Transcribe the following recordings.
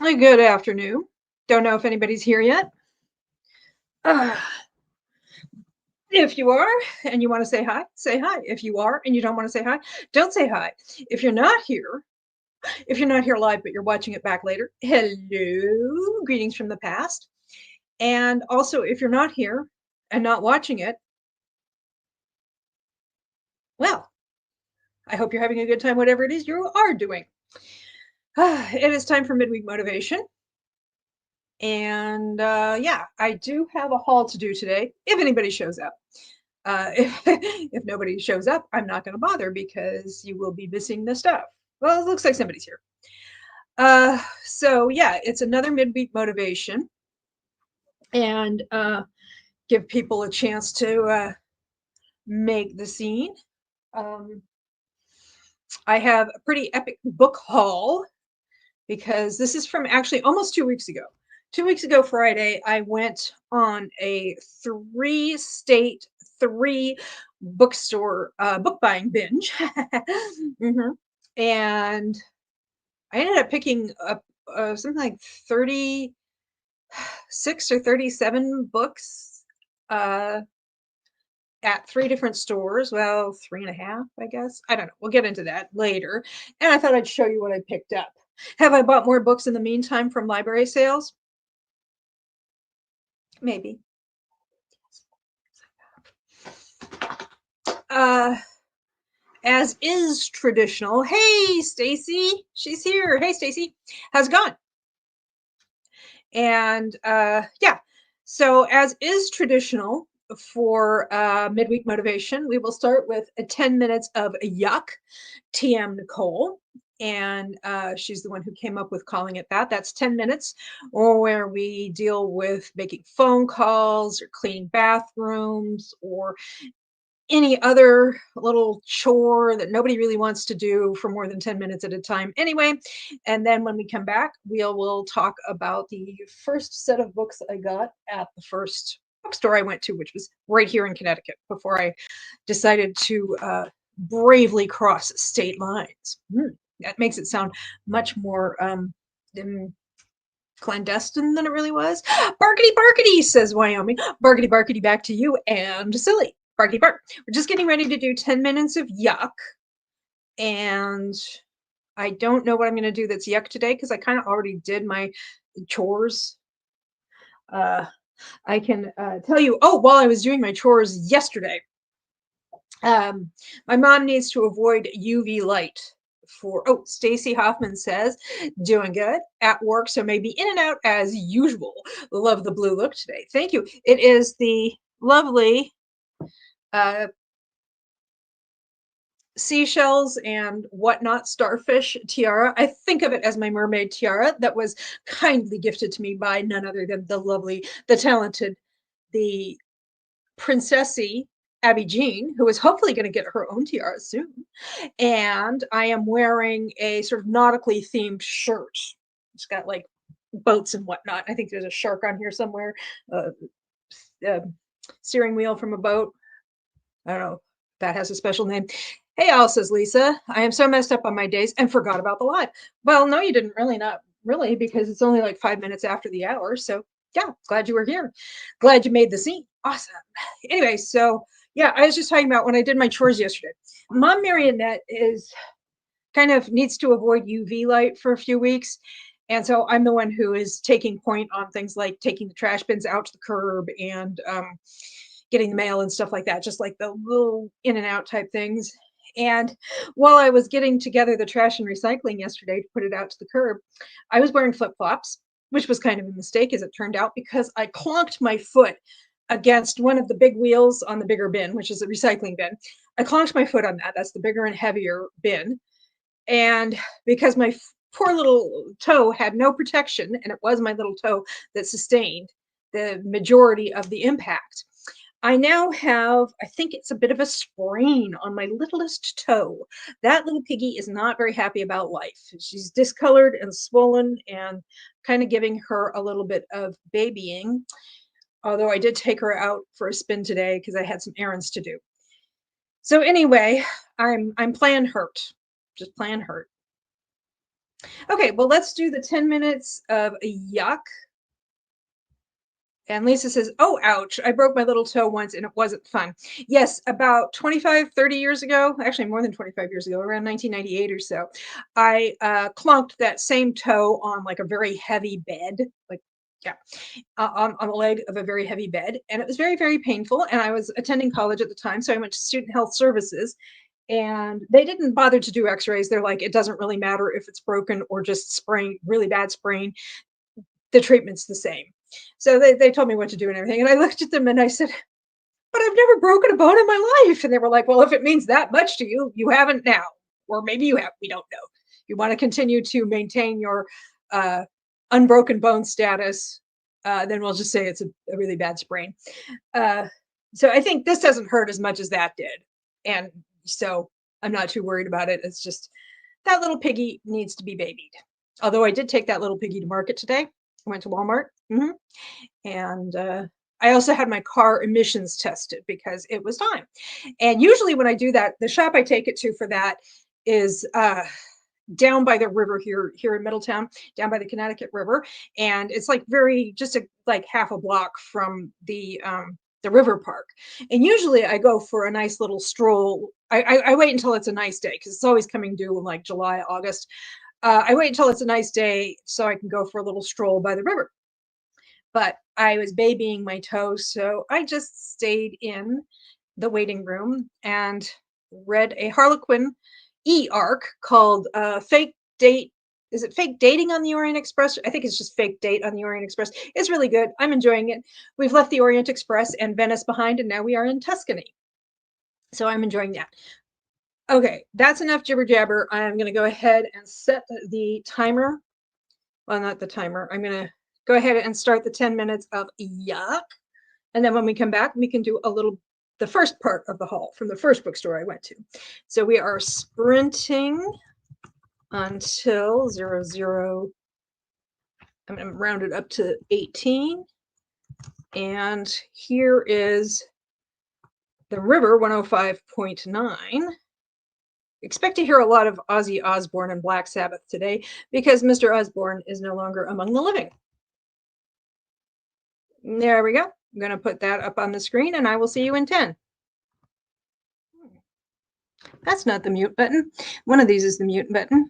Good afternoon. Don't know if anybody's here yet. Uh, if you are and you want to say hi, say hi. If you are and you don't want to say hi, don't say hi. If you're not here, if you're not here live but you're watching it back later, hello, greetings from the past. And also, if you're not here and not watching it, well, I hope you're having a good time, whatever it is you are doing. It is time for midweek motivation. And yeah, I do have a haul to do today if anybody shows up. If nobody shows up, I'm not going to bother because you will be missing the stuff. Well, it looks like somebody's here. So yeah, it's another midweek motivation and give people a chance to make the scene. Um, I have a pretty epic book haul because this is from actually almost 2 weeks ago. 2 weeks ago, Friday, I went on a three-state, three bookstore book buying binge. Mhm. And I ended up picking up something like 36 or 37 books uh, at three different stores. Well, three and a half, I guess. I don't know. We'll get into that later. And I thought I'd show you what I picked up. Have I bought more books in the meantime from library sales? Maybe. Uh, as is traditional. Hey, Stacy, she's here. Hey, Stacy, how's it going? And yeah, so as is traditional for midweek motivation, we will start with 10 minutes of yuck. TM Nicole. And she's the one who came up with calling it that. That's 10 minutes, or where we deal with making phone calls or cleaning bathrooms or any other little chore that nobody really wants to do for more than 10 minutes at a time anyway. And then when we come back, we'll talk about the first set of books I got at the first bookstore I went to, which was right here in Connecticut before I decided to bravely cross state lines. That makes it sound much more clandestine than it really was. Barkity barkity, says Wyoming. Barkity barkity, back to you and silly. Barkity bark. We're just getting ready to do 10 minutes of yuck. And I don't know what I'm going to do that's yuck today because I kind of already did my chores. Uh, I can tell you, oh, while I was doing my chores yesterday, my mom needs to avoid UV light for, oh, Stacy Hoffman says, doing good at work, so maybe in and out as usual. Love the blue look today. Thank you. It is the lovely uh, seashells and whatnot starfish tiara. I think of it as my mermaid tiara that was kindly gifted to me by none other than the lovely, the talented, the princessy Abby Jean, who is hopefully going to get her own tiara soon. And I am wearing a sort of nautically themed shirt. It's got like boats and whatnot. I think there's a shark on here somewhere. Uh, uh, Steering wheel from a boat. I don't know. That has a special name. Hey, Al, says Lisa. I am so messed up on my days and forgot about the live. Well, no, you didn't really, not really, because it's only like 5 minutes after the hour. So, yeah, glad you were here. Glad you made the scene. Awesome. Anyway, so yeah, I was just talking about when I did my chores yesterday. Mom Marionette is kind of needs to avoid UV light for a few weeks. And so I'm the one who is taking point on things like taking the trash bins out to the curb and getting the mail and stuff like that, just like the little in and out type things. And while I was getting together the trash and recycling yesterday to put it out to the curb, I was wearing flip flops, which was kind of a mistake as it turned out because I clonked my foot against one of the big wheels on the bigger bin, which is a recycling bin. I clonked my foot on that. That's the bigger and heavier bin. And because my poor little toe had no protection, and it was my little toe that sustained the majority of the impact, I now have, I think it's a bit of a sprain on my littlest toe. That little piggy is not very happy about life. She's discolored and swollen and kind of giving her a little bit of babying. Although I did take her out for a spin today because I had some errands to do. So anyway, I'm playing hurt, just playing hurt. Okay, well, let's do the 10 minutes of yuck. And Lisa says, "Oh, ouch. I broke my little toe once and it wasn't fun." Yes, about 25, 30 years ago, actually more than 25 years ago, around 1998 or so, I clonked that same toe on like a very heavy bed, like, yeah, on the leg of a very heavy bed. And it was very, very painful. And I was attending college at the time. So I went to Student Health Services and they didn't bother to do x-rays. They're like, it doesn't really matter if it's broken or just sprain, really bad sprain, the treatment's the same. So they told me what to do and everything. And I looked at them and I said, "But I've never broken a bone in my life." And they were like, "Well, if it means that much to you, you haven't now. Or maybe you have. We don't know. You want to continue to maintain your uh, unbroken bone status, then we'll just say it's a really bad sprain." Uh, so I think this doesn't hurt as much as that did. And so I'm not too worried about it. It's just that little piggy needs to be babied. Although I did take that little piggy to market today. I went to Walmart. And I also had my car emissions tested because it was time. And usually when I do that, the shop I take it to for that is down by the river here in Middletown, down by the Connecticut River, and it's like very just like half a block from the river park. And usually I go for a nice little stroll. I wait until it's a nice day because it's always coming due in like July, August. I wait until it's a nice day so I can go for a little stroll by the river. But I was babying my toe, so I just stayed in the waiting room and read a Harlequin e-arc called Fake Date. Is it Fake Dating on the Orient Express? I think it's just Fake Date on the Orient Express. It's really good. I'm enjoying it. We've left the Orient Express and Venice behind, and now we are in Tuscany. So I'm enjoying that. Okay, that's enough jibber jabber. I'm going to go ahead and set the timer. Well, not the timer. I'm going to go ahead and start the 10 minutes of yuck. And then when we come back, we can do the first part of the haul from the first bookstore I went to. So we are sprinting until 00. I'm going to round it up to 18. And here is the river 105.9. Expect to hear a lot of Ozzy Osbourne and Black Sabbath today because Mr. Osbourne is no longer among the living. There we go. I'm going to put that up on the screen and I will see you in 10. That's not the mute button. One of these is the mute button.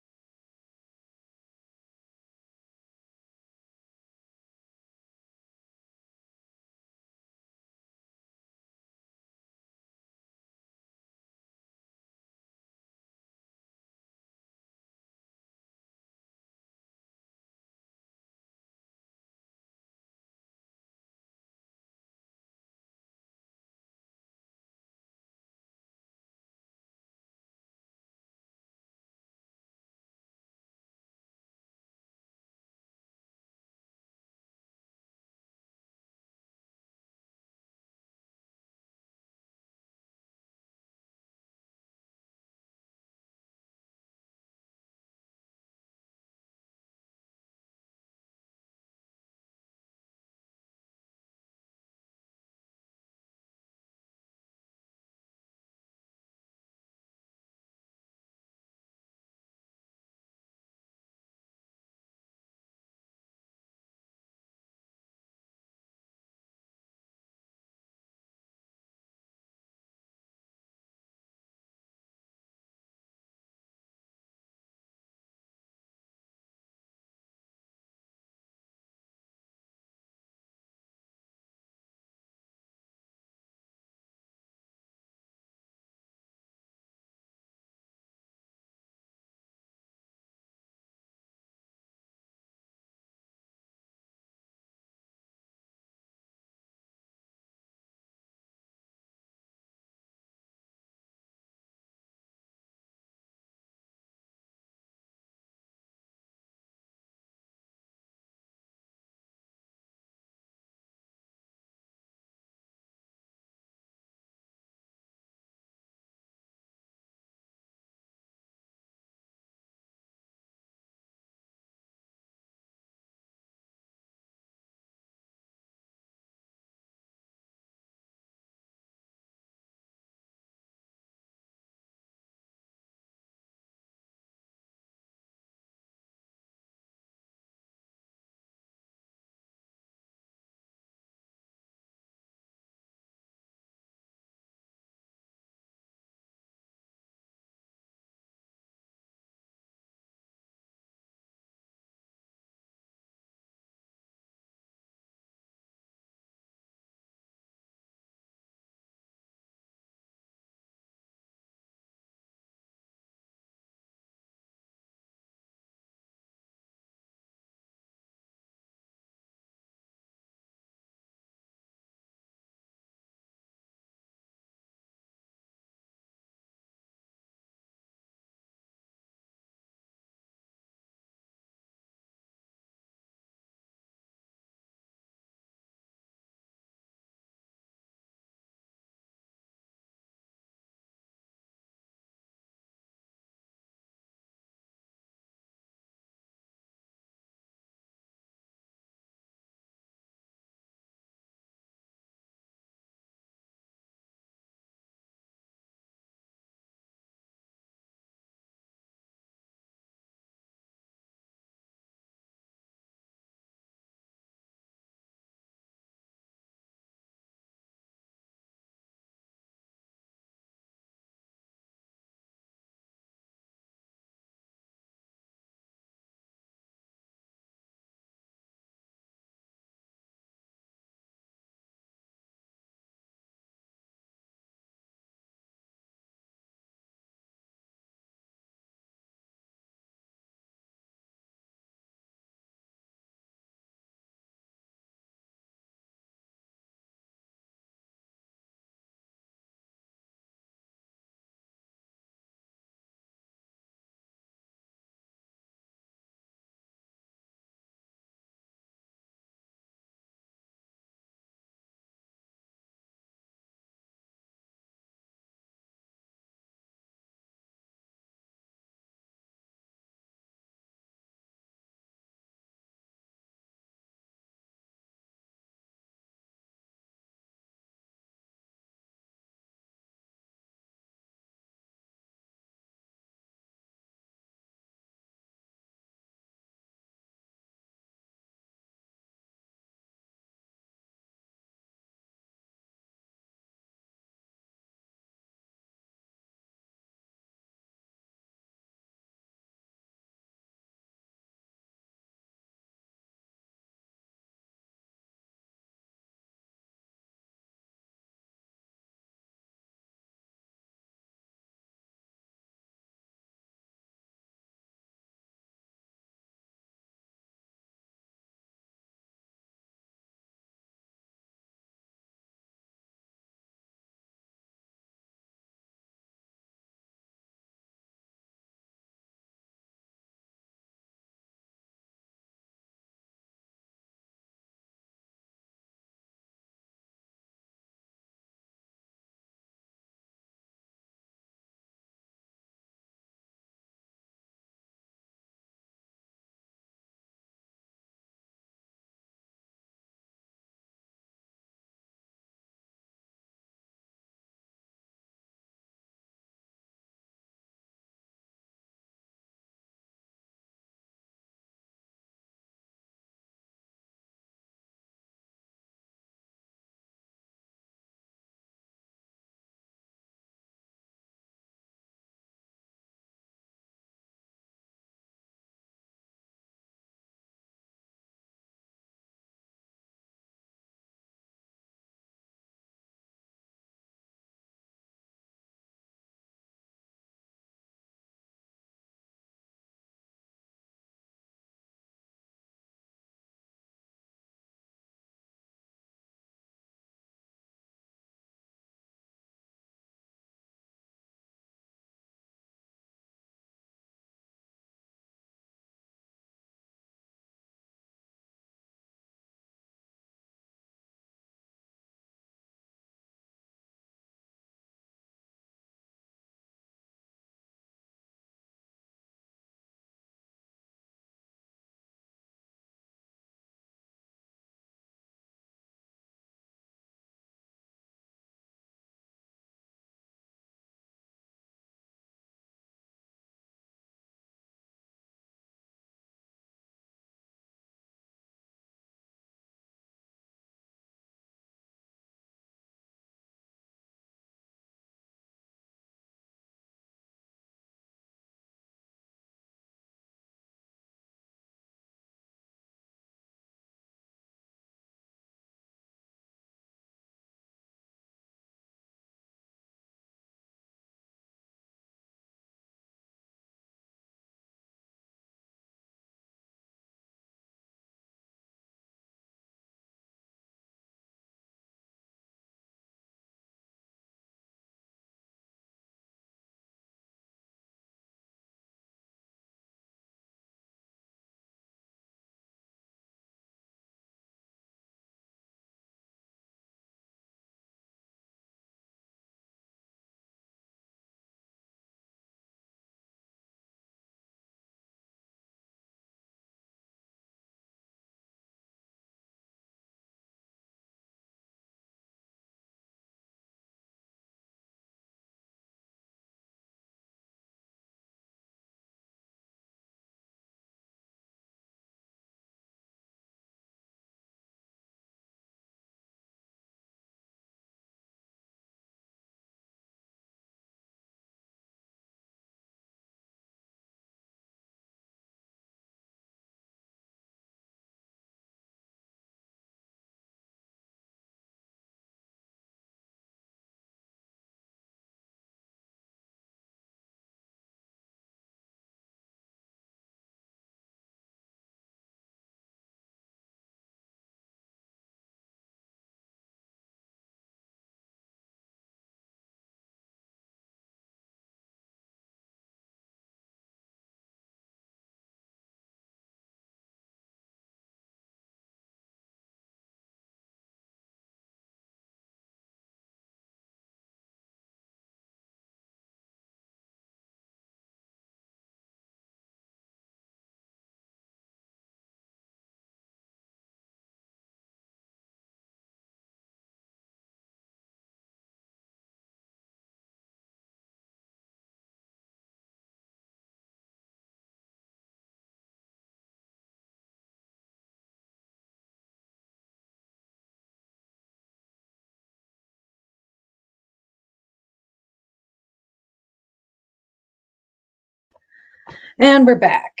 And we're back.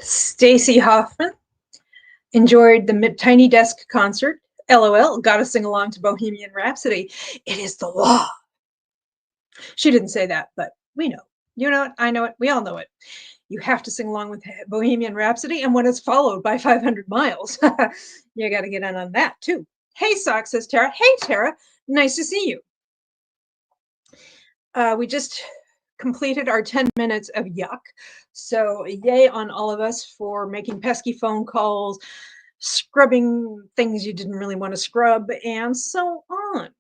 Stacy Hoffman enjoyed the Tiny Desk concert. LOL, gotta sing along to Bohemian Rhapsody. It is the law. She didn't say that, but we know. You know it, I know it, we all know it. You have to sing along with Bohemian Rhapsody, and when it's followed by 500 miles, you got to get in on that too. Hey, Sock, says Tara. Hey, Tara, nice to see you. We just completed our 10 minutes of yuck. So yay on all of us for making pesky phone calls, scrubbing things you didn't really want to scrub, and so on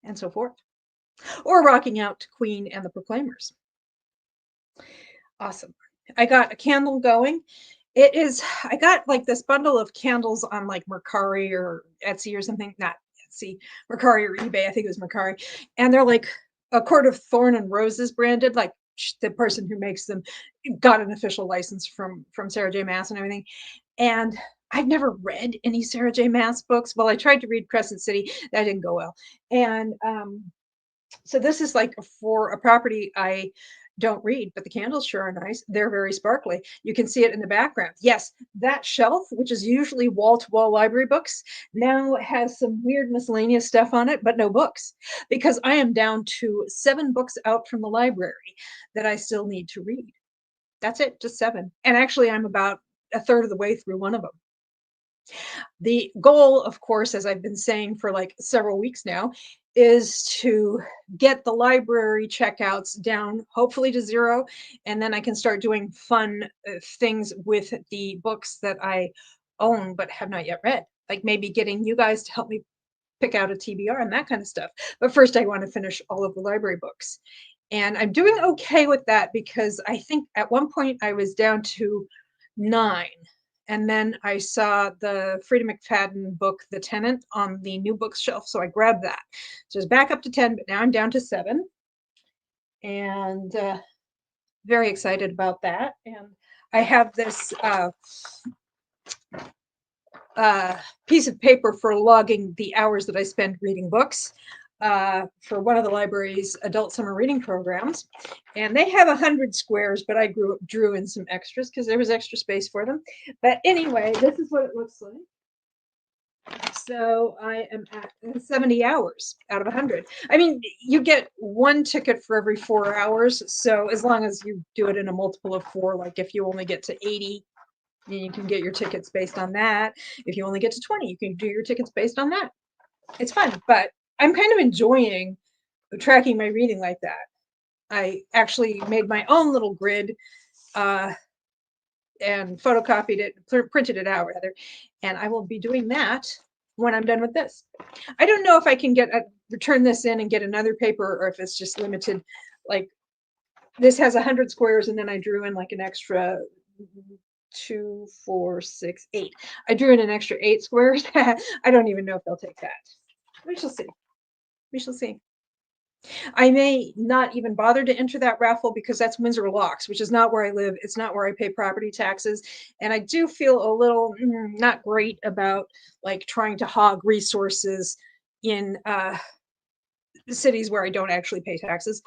and so forth. Or rocking out to Queen and the Proclaimers. Awesome. I got a candle going. It is, I got like this bundle of candles on like Mercari or Etsy or something, not Etsy, Mercari or eBay. I think it was Mercari. And they're like a Court of Thorn and Roses branded, like the person who makes them got an official license from Sarah J. Maas and everything. And I've never read any Sarah J. Maas books. Well, I tried to read Crescent City. That didn't go well. And so this is like for a property I don't read, but the candles sure are nice. They're very sparkly. You can see it in the background. Yes, that shelf, which is usually wall-to-wall library books, now has some weird miscellaneous stuff on it, but no books, because I am down to 7 books out from the library that I still need to read. That's it, just 7. And actually, I'm about a third of the way through one of them. The goal, of course, as I've been saying for like several weeks now, is to get the library checkouts down, hopefully to 0, and then I can start doing fun things with the books that I own but have not yet read, like maybe getting you guys to help me pick out a TBR and that kind of stuff. But first, I want to finish all of the library books. And I'm doing okay with that because I think at one point I was down to 9. And then I saw the Frida McFadden book, The Tenant, on the new bookshelf. So I grabbed that. So it's back up to 10, but now I'm down to 7. And very excited about that. And I have this piece of paper for logging the hours that I spend reading books for one of the library's adult summer reading programs. And they have 100 squares, but I drew in some extras because there was extra space for them. But anyway, this is what it looks like. So I am at 70 hours out of 100. I mean, you get 1 ticket for every 4 hours. So as long as you do it in a multiple of 4, like if you only get to 80, you can get your tickets based on that. If you only get to 20, you can do your tickets based on that. It's fun, but I'm kind of enjoying tracking my reading like that. I actually made my own little grid and photocopied it, printed it out rather, and I will be doing that when I'm done with this. I don't know if I can return this in and get another paper, or if it's just limited. Like this has 100 squares, and then I drew in like an extra 2, 4, 6, 8. I drew in an extra 8 squares. I don't even know if they'll take that. We shall see. We shall see. I may not even bother to enter that raffle because that's Windsor Locks, which is not where I live. It's not where I pay property taxes. And I do feel a little not great about like trying to hog resources in cities where I don't actually pay taxes.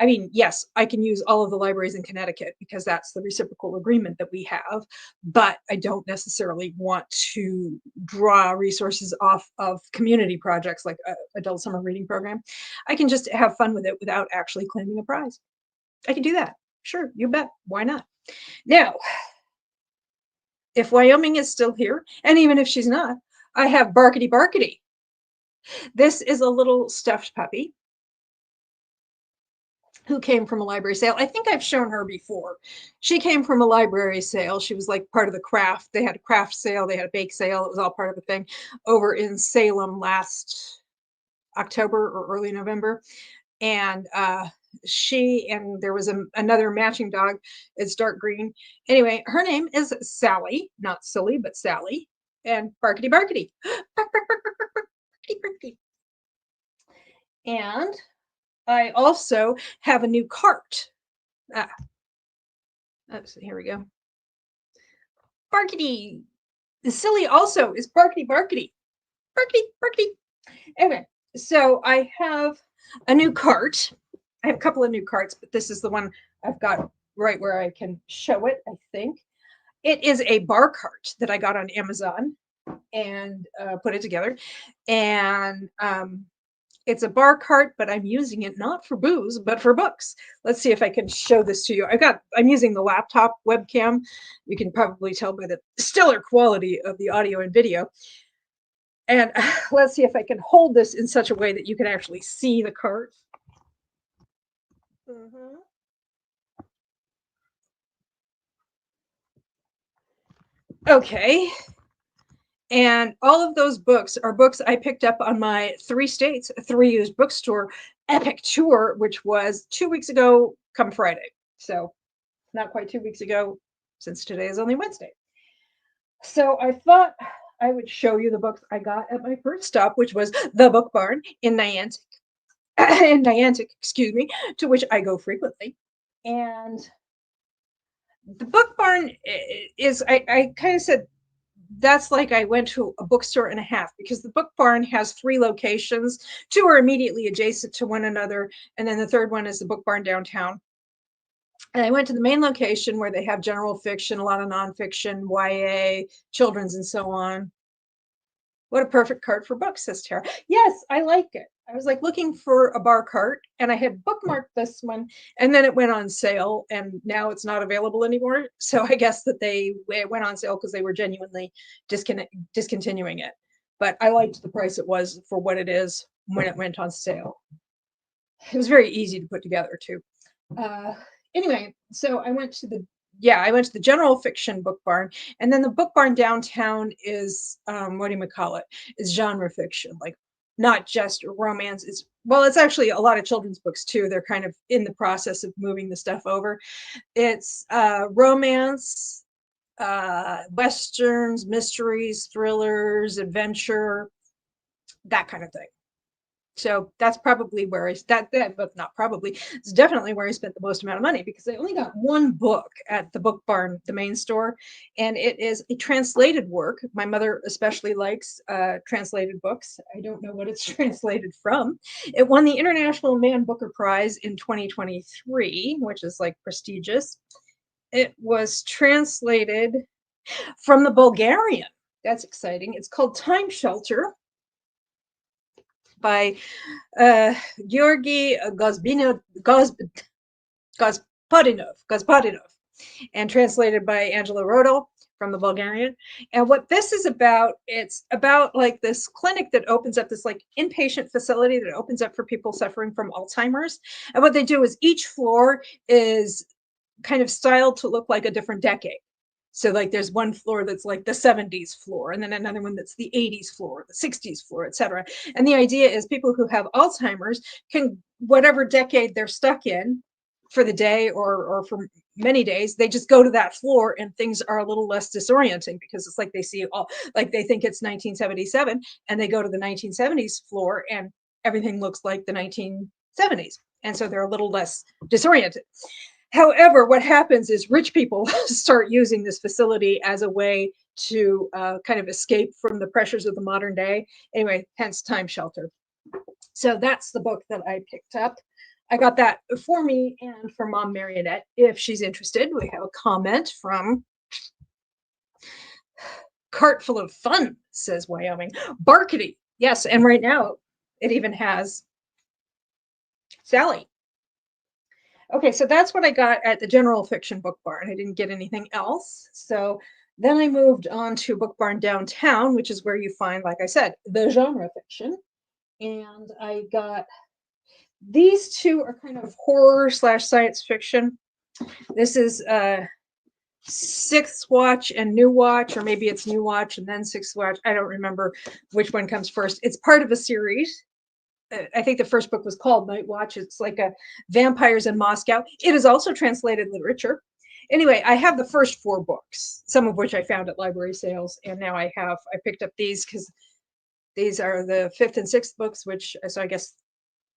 I mean, yes, I can use all of the libraries in Connecticut because that's the reciprocal agreement that we have, but I don't necessarily want to draw resources off of community projects like adult summer reading program. I can just have fun with it without actually claiming a prize. I can do that. Sure, you bet. Why not? Now, if Wyoming is still here, and even if she's not, I have Barkity Barkity. This is a little stuffed puppy who came from a library sale. I think I've shown her before. She came from a library sale. She was like part of the craft. They had a craft sale. They had a bake sale. It was all part of the thing over in Salem last October or early November. And there was another matching dog. It's dark green. Anyway, her name is Sally, not silly, but Sally. And Barkity Barkity. Bark, bark, bark, bark, bark, barkity, barkity. And I also have a new cart. Here we go. Barkity. The silly also is Barkity Barkity. Barkity Barkity. Anyway, so I have a new cart. I have a couple of new carts, but this is the one I've got right where I can show it, I think. It is a bar cart that I got on Amazon and put it together. And it's a bar cart, but I'm using it not for booze, but for books. Let's see if I can show this to you. I'm using the laptop webcam. You can probably tell by the stellar quality of the audio and video. And let's see if I can hold this in such a way that you can actually see the cart. Mm-hmm. Okay. And all of those books are books I picked up on my 3 states, 3 used bookstore epic tour, which was 2 weeks ago come Friday. So not quite 2 weeks ago, since today is only Wednesday. So I thought I would show you the books I got at my first stop, which was the Book Barn in Niantic, excuse me, to which I go frequently. And the Book Barn is, I kind of said, that's like I went to a bookstore and a half, because the Book Barn has 3 locations. 2 are immediately adjacent to one another, and then the third one is the Book Barn downtown. And I went to the main location where they have general fiction, a lot of nonfiction, YA, children's, and so on. What a perfect cart for books, says Tara. Yes, I like it. I was like looking for a bar cart, and I had bookmarked this one, and then it went on sale, and now it's not available anymore. So I guess that it went on sale because they were genuinely discontinuing it. But I liked the price it was for what it is when it went on sale. It was very easy to put together too. Anyway, so I went to the general fiction Book Barn, and then the Book Barn downtown is what do you call it? Is genre fiction, like not just romance. It's actually a lot of children's books too. They're kind of in the process of moving the stuff over. It's romance, westerns, mysteries, thrillers, adventure, that kind of thing. So that's probably where but not probably, it's definitely where I spent the most amount of money, because I only got one book at the Book Barn, the main store, and it is a translated work. My mother especially likes translated books. I don't know what it's translated from. It won the International Man Booker Prize in 2023, which is like prestigious. It was translated from the Bulgarian. That's exciting. It's called Time Shelter by Georgy Gospodinov, and translated by Angela Rodel from the Bulgarian. And what this is about, it's about like this clinic that opens up, this like inpatient facility that opens up for people suffering from Alzheimer's. And what they do is each floor is kind of styled to look like a different decade. So like there's one floor that's like the 70s floor, and then another one that's the 80s floor, the 60s floor, etc. And the idea is people who have Alzheimer's can, whatever decade they're stuck in for the day or for many days, they just go to that floor and things are a little less disorienting, because it's like they see all, like they think it's 1977 and they go to the 1970s floor and everything looks like the 1970s. And so they're a little less disoriented. However, what happens is rich people start using this facility as a way to kind of escape from the pressures of the modern day. Anyway, hence Time Shelter. So that's the book that I picked up. I got that for me and for Mom Marionette, if she's interested. We have a comment from Cart Full of Fun, says Wyoming. Barkety. Yes, and right now it even has Sally. Okay, so that's what I got at the General Fiction Book Barn. I didn't get anything else. So then I moved on to Book Barn downtown, which is where you find, like I said, the genre fiction. And I got, these two are kind of horror / science fiction. This is Sixth Watch and New Watch, or maybe it's New Watch and then Sixth Watch. I don't remember which one comes first. It's part of a series. I think the first book was called Night Watch. It's like a vampires in Moscow. It is also translated literature. Anyway, I have the first 4 books, some of which I found at library sales, and now I picked up these because these are the 5th and 6th books, so I guess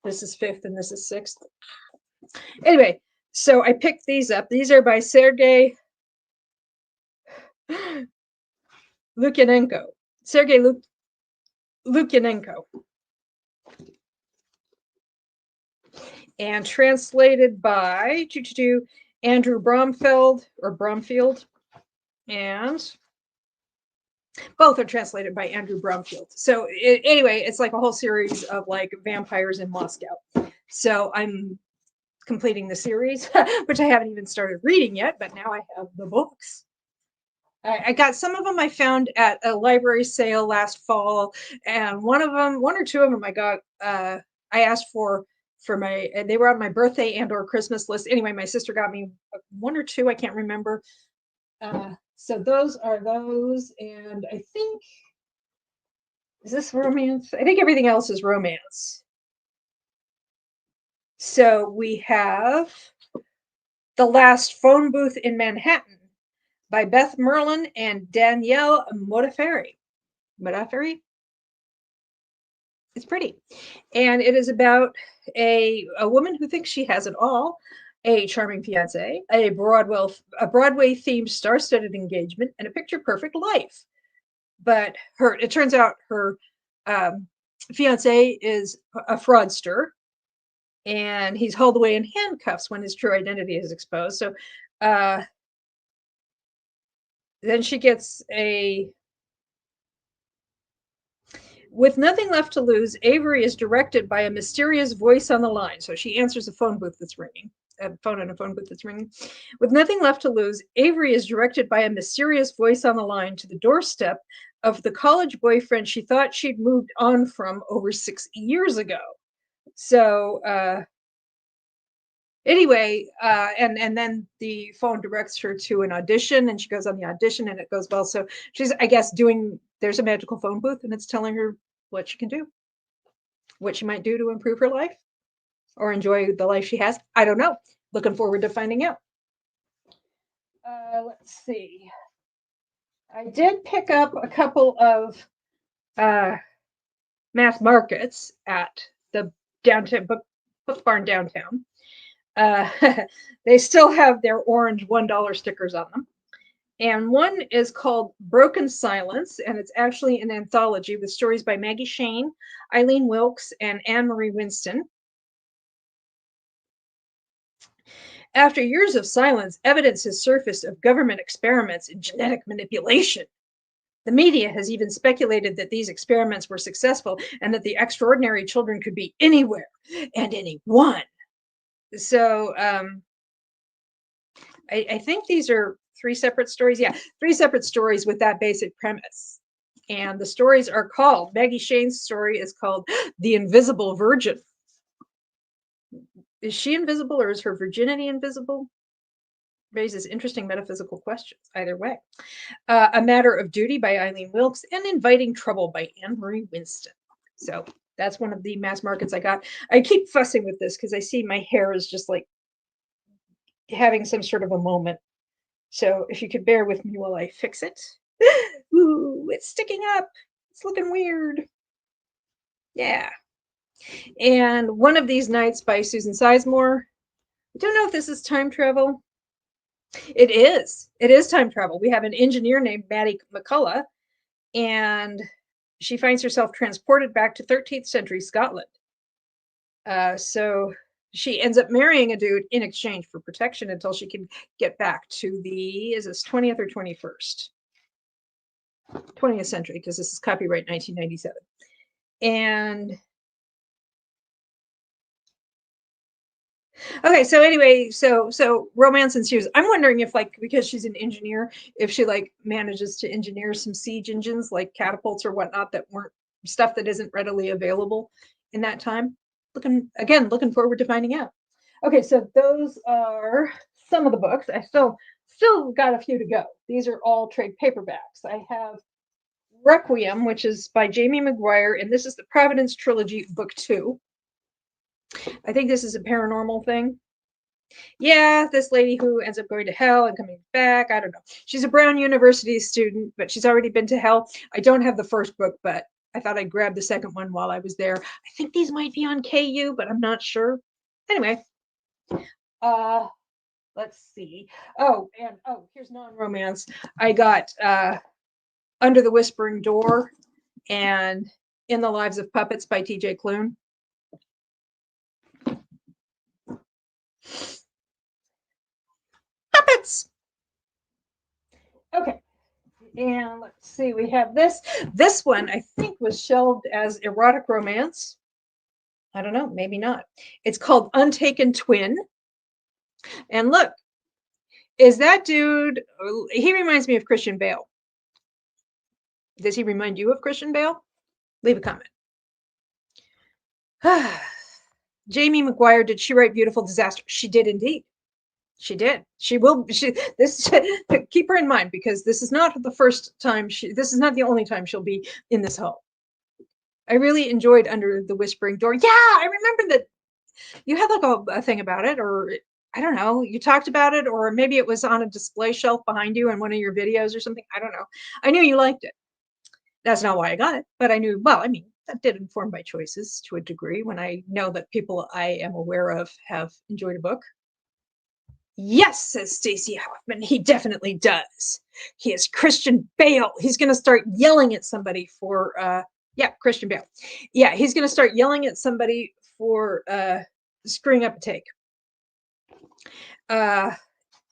this is 5th and this is 6th. Anyway, so I picked these up. These are by Sergei Lukyanenko. Sergei Lukyanenko. and translated by Andrew Bromfield, and both are translated by Andrew Bromfield. So anyway, it's like a whole series of like vampires in Moscow. So I'm completing the series, which I haven't even started reading yet, but now I have the books. I got some of them I found at a library sale last fall, and one or two of them I got. I asked for my. They were on my birthday and/or Christmas list. Anyway, my sister got me one or two. I can't remember. So those are those, and I think is this romance? I think everything else is romance. So we have The Last Phone Booth in Manhattan by Beth Merlin and Danielle Modafferi. It's pretty. And it is about a woman who thinks she has it all, a charming fiance, a Broadway themed star-studded engagement, and a picture-perfect life. But it turns out her fiance is a fraudster, and he's hauled away in handcuffs when his true identity is exposed. So then she gets with nothing left to lose, Avery is directed by a mysterious voice on the line. So she answers a phone booth that's ringing. A phone in a phone booth that's ringing. With nothing left to lose, Avery is directed by a mysterious voice on the line to the doorstep of the college boyfriend she thought she'd moved on from over 6 years ago. So anyway, and then the phone directs her to an audition, and she goes on the audition, and it goes well. So she's, I guess, there's a magical phone booth, and it's telling her what she can do, what she might do to improve her life or enjoy the life she has. I don't know. Looking forward to finding out. Let's see. I did pick up a couple of mass markets at the downtown book barn downtown. They still have their orange $1 stickers on them. And one is called Broken Silence, and it's actually an anthology with stories by Maggie Shane, Eileen Wilkes, and Anne Marie Winston. After years of silence, evidence has surfaced of government experiments in genetic manipulation. The media has even speculated that these experiments were successful and that the extraordinary children could be anywhere and anyone. So I think these are 3 separate stories. Yeah, 3 separate stories with that basic premise. And the stories are called, Maggie Shane's story is called The Invisible Virgin. Is she invisible or is her virginity invisible? Raises interesting metaphysical questions, either way. A Matter of Duty by Eileen Wilkes, and Inviting Trouble by Anne Marie Winston. So that's one of the mass markets I got. I keep fussing with this because I see my hair is just like having some sort of a moment. So if you could bear with me while I fix it. Ooh, it's sticking up. It's looking weird. Yeah. And One of These Nights by Susan Sizemore. I don't know if this is time travel. It is. It is time travel. We have an engineer named Maddie McCullough, and she finds herself transported back to 13th century Scotland. So she ends up marrying a dude in exchange for protection until she can get back to is this 20th or 21st? 20th century, because this is copyright 1997. And okay, so anyway, so romance ensues. I'm wondering if, like, because she's an engineer, if she like manages to engineer some siege engines like catapults or whatnot that weren't stuff that isn't readily available in that time. Looking forward to finding out. Okay, so those are some of the books. I still got a few to go. These are all trade paperbacks. I have Requiem, which is by Jamie McGuire, and this is the Providence Trilogy, Book 2. I think this is a paranormal thing. Yeah, this lady who ends up going to hell and coming back. I don't know. She's a Brown University student, but she's already been to hell. I don't have the first book, but I thought I'd grab the second one while I was there. I think these might be on KU, but I'm not sure. Anyway, let's see. Here's non-romance. I got Under the Whispering Door and In the Lives of Puppets by TJ Klune. Puppets. Okay. And let's see, we have this. This one I think was shelved as erotic romance. I don't know, maybe not. It's called Untaken Twin. And look, is that dude, he reminds me of Christian Bale. Does he remind you of Christian Bale? Leave a comment. Jamie McGuire, did she write Beautiful Disaster? She did indeed. She did. She will. This keep her in mind, because this is not the first time this is not the only time she'll be in this home. I really enjoyed Under the Whispering Door. Yeah, I remember that you had like a thing about it, or I don't know, you talked about it, or maybe it was on a display shelf behind you in one of your videos or something. I don't know. I knew you liked it. That's not why I got it, but I knew, well, I mean, that did inform my choices to a degree when I know that people I am aware of have enjoyed a book. Yes, says Stacy Hoffman, he definitely does. He is Christian Bale. He's going to start yelling at somebody for, yeah, Christian Bale. Yeah, he's going to start yelling at somebody for screwing up a take.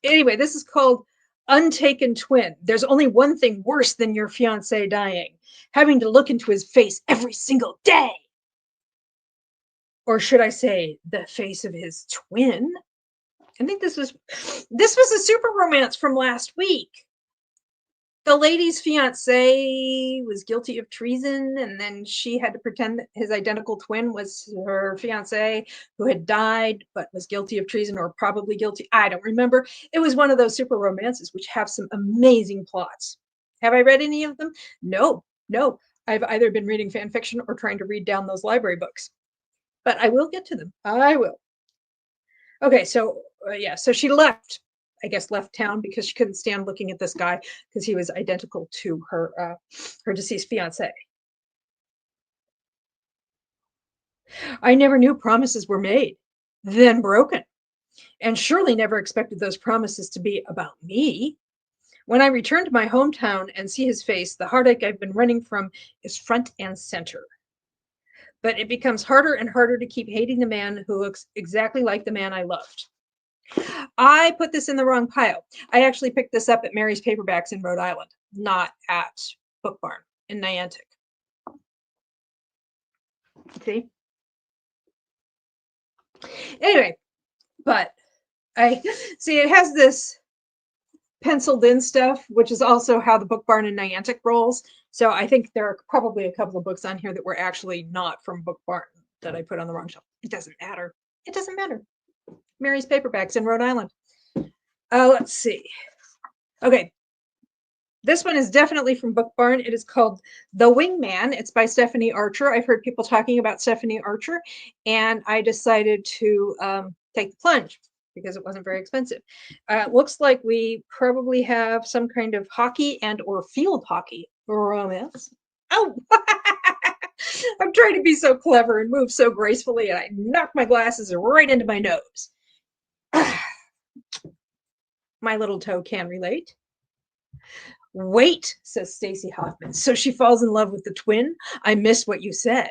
Anyway, this is called Untaken Twin. There's only one thing worse than your fiance dying, having to look into his face every single day. Or should I say, the face of his twin? I think this was a super romance from last week. The lady's fiance was guilty of treason, and then she had to pretend that his identical twin was her fiance who had died but was guilty of treason, or probably guilty. I don't remember. It was one of those super romances which have some amazing plots. Have I read any of them? No. I've either been reading fan fiction or trying to read down those library books. But I will get to them. I will. Okay, so yeah, so she left, I guess, left town because she couldn't stand looking at this guy because he was identical to her deceased fiance. I never knew promises were made, then broken, and surely never expected those promises to be about me. When I return to my hometown and see his face, the heartache I've been running from is front and center. But it becomes harder and harder to keep hating the man who looks exactly like the man I loved. I put this in the wrong pile. I actually picked this up at Mary's Paperbacks in Rhode Island, not at Book Barn in Niantic. See? Anyway, but I see it has this penciled in stuff, which is also how the Book Barn in Niantic rolls. So I think there are probably a couple of books on here that were actually not from Book Barn that I put on the wrong shelf. It doesn't matter. It doesn't matter. Mary's Paperbacks in Rhode Island. Let's see. Okay. This one is definitely from Book Barn. It is called The Wingman. It's by Stephanie Archer. I've heard people talking about Stephanie Archer, and I decided to take the plunge because it wasn't very expensive. It looks like we probably have some kind of hockey and or field hockey romance. Oh, I'm trying to be so clever and move so gracefully, and I knock my glasses right into my nose. My little toe can relate. Wait, says Stacy Hoffman. So she falls in love with the twin? I missed what you said.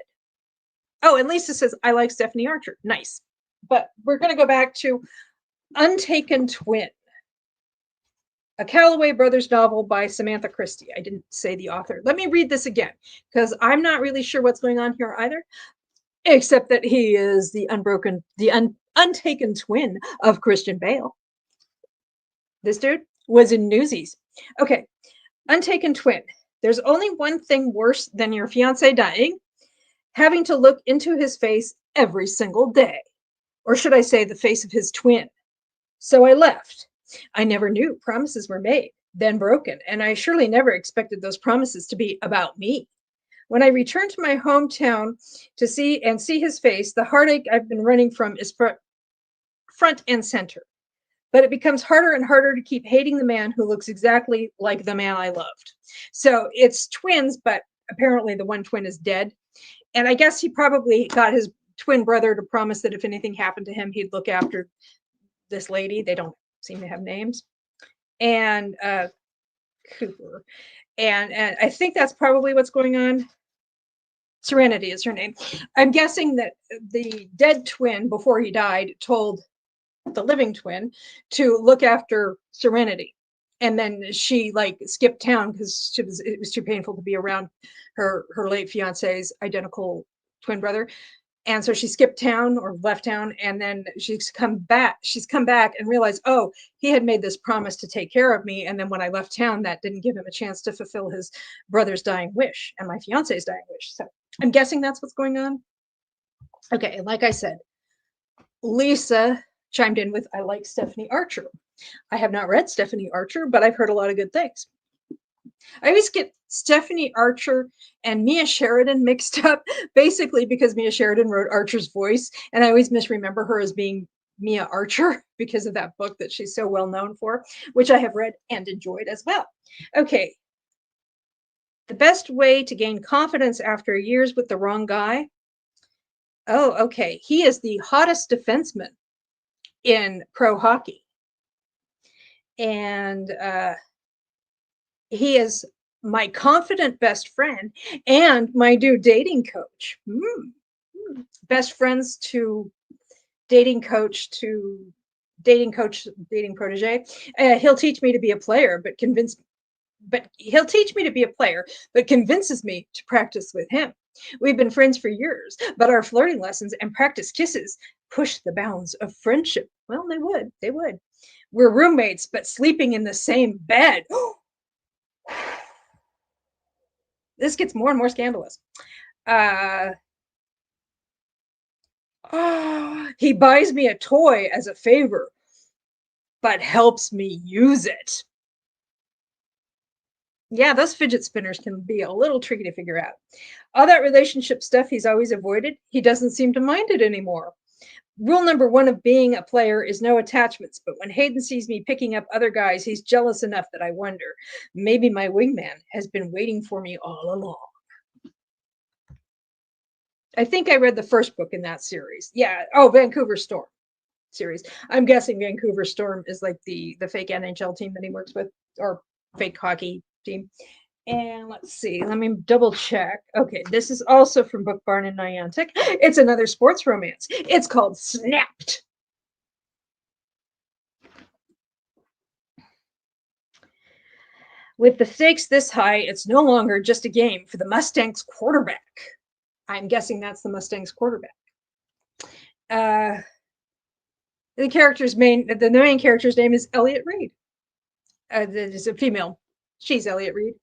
Oh, and Lisa says, I like Stephanie Archer. Nice. But we're going to go back to Untaken Twin, a Calloway Brothers novel by Samantha Christie. I didn't say the author. Let me read this again, because I'm not really sure what's going on here either, except that he is the untaken twin of Christian Bale. This dude was in Newsies. Okay, Untaken Twin. There's only one thing worse than your fiance dying, having to look into his face every single day. Or should I say the face of his twin? So I left. I never knew promises were made, then broken, and I surely never expected those promises to be about me. When I returned to my hometown to see his face, the heartache I've been running from is front and center. But it becomes harder and harder to keep hating the man who looks exactly like the man I loved. So it's twins, but apparently the one twin is dead. And I guess he probably got his twin brother to promise that if anything happened to him, he'd look after this lady. They don't seem to have names. And Cooper. And I think that's probably what's going on. Serenity is her name. I'm guessing that the dead twin, before he died, told the living twin, to look after Serenity. And then she like skipped town because it was too painful to be around her late fiance's identical twin brother. And so she skipped town or left town, and then she's come back. She's come back and realized, oh, he had made this promise to take care of me. And then when I left town, that didn't give him a chance to fulfill his brother's dying wish and my fiance's dying wish. So I'm guessing that's what's going on. Okay, and like I said, Lisa chimed in with, I like Stephanie Archer. I have not read Stephanie Archer, but I've heard a lot of good things. I always get Stephanie Archer and Mia Sheridan mixed up, basically because Mia Sheridan wrote Archer's voice, and I always misremember her as being Mia Archer because of that book that she's so well known for, which I have read and enjoyed as well. Okay. The best way to gain confidence after years with the wrong guy. Oh, okay. He is the hottest defenseman in pro hockey. And he is my confident best friend and my new dating coach. Best friends to dating coach to dating coach, dating protege. He'll teach me to be a player, but he'll teach me to be a player, but convinces me to practice with him. We've been friends for years, but our flirting lessons and practice kisses push the bounds of friendship. Well, they would. We're roommates, but sleeping in the same bed. This gets more and more scandalous. He buys me a toy as a favor, but helps me use it. Yeah, those fidget spinners can be a little tricky to figure out. All that relationship stuff he's always avoided, he doesn't seem to mind it anymore. Rule number one of being a player is no attachments, but when Hayden sees me picking up other guys, he's jealous enough that I wonder, maybe my wingman has been waiting for me all along. I think I read the first book in that series. Yeah. Oh, Vancouver Storm series. I'm guessing Vancouver Storm is like the fake NHL team that he works with, or fake hockey team. And let's see, let me double check. Okay, this is also from Book Barn and Niantic. It's another sports romance. It's called Snapped. With the stakes this high, it's no longer just a game for the Mustangs quarterback. I'm guessing that's the Mustangs quarterback. The main character's name is Elliot Reed. It's a female. She's Elliot Reed.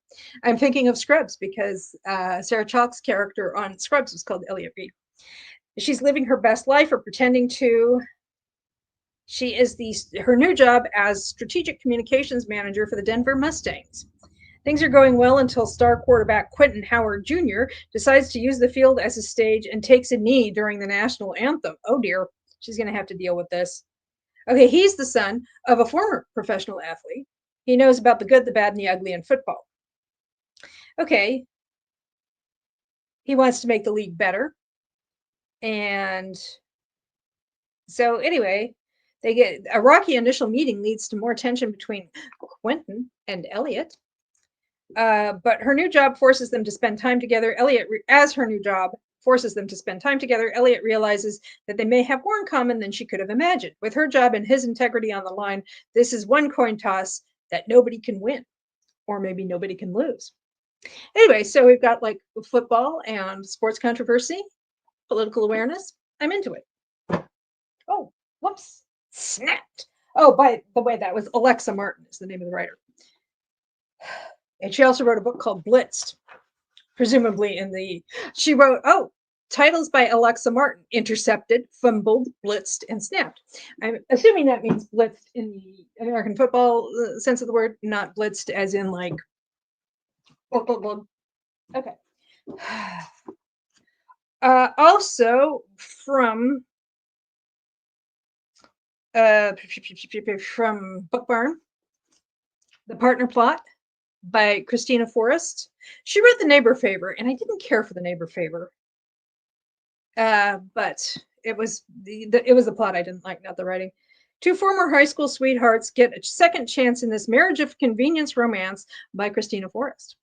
I'm thinking of Scrubs because Sarah Chalke's character on Scrubs was called Elliot Reed. She's living her best life or pretending to. She is her new job as strategic communications manager for the Denver Mustangs. Things are going well until star quarterback Quentin Howard Jr. decides to use the field as a stage and takes a knee during the national anthem. Oh dear, she's going to have to deal with this. Okay, he's the son of a former professional athlete. He knows about the good, the bad, and the ugly in football. Okay. He wants to make the league better. And so anyway, they get a rocky initial meeting leads to more tension between Quentin and Elliot. But her new job forces them to spend time together. As her new job forces them to spend time together, Elliot realizes that they may have more in common than she could have imagined. With her job and his integrity on the line, this is one coin toss that nobody can win, or maybe nobody can lose. Anyway, so we've got like football and sports controversy, political awareness. I'm into it. Oh, whoops, snapped. Oh, by the way, that was Alexa Martin is the name of the writer. And she also wrote a book called Blitzed, presumably she wrote, titles by Alexa Martin: Intercepted, Fumbled, Blitzed, and Snapped. I'm assuming that means blitzed in the American football sense of the word, not blitzed as in like, okay. Also from Book Barn, The Partner Plot by Christina Forrest. She wrote The Neighbor Favor, and I didn't care for The Neighbor Favor. But it was the plot I didn't like, not the writing. Two former high school sweethearts get a second chance in this marriage of convenience romance by Christina Forrest.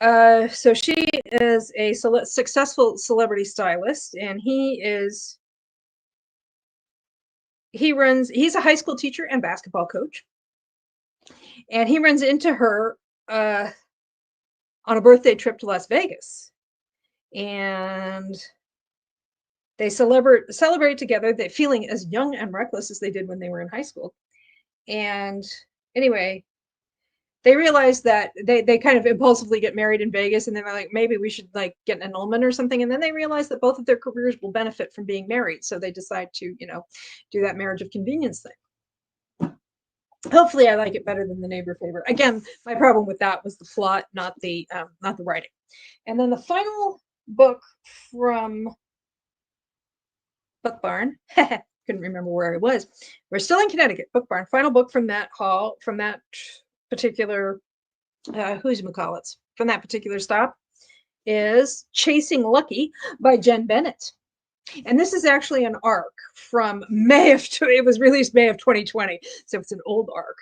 So she is a successful celebrity stylist, and he is he's a high school teacher and basketball coach, and he runs into her uh, on a birthday trip to Las Vegas, and they celebrate together. They feeling as young and reckless as they did when they were in high school. And anyway, they realize that they kind of impulsively get married in Vegas, and then they're like, maybe we should like get an annulment or something. And then they realize that both of their careers will benefit from being married, so they decide to, do that marriage of convenience thing. Hopefully, I like it better than the neighbor favorite. Again, my problem with that was the plot, not the writing. And then the final book from Book Barn. Couldn't remember where I was. We're still in Connecticut. Book Barn. Final book from that hall, from that particular from that particular stop is Chasing Lucky by Jen Bennett. And this is actually an arc from it was released May of 2020, so it's an old arc.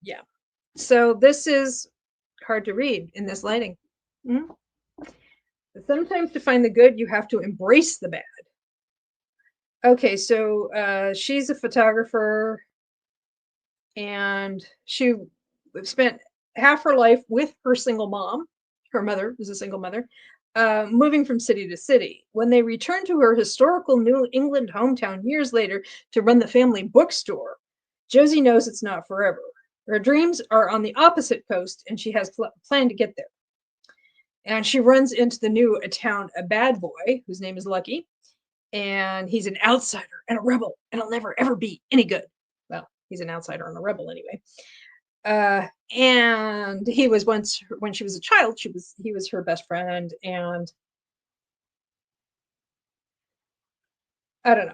Yeah. So this is hard to read in this lighting. Mm-hmm. Sometimes to find the good, you have to embrace the bad. Okay, so she's a photographer, and she spent half her life with her single mom. Her mother was a single mother, moving from city to city. When they returned to her historical New England hometown years later to run the family bookstore, Josie knows it's not forever. Her dreams are on the opposite coast, and she has planned to get there. And she runs into the new town a bad boy whose name is Lucky, and he's an outsider and a rebel, and he'll never ever be any good. Well, he's an outsider and a rebel anyway. And he was once, when she was a child, he was her best friend, and I don't know.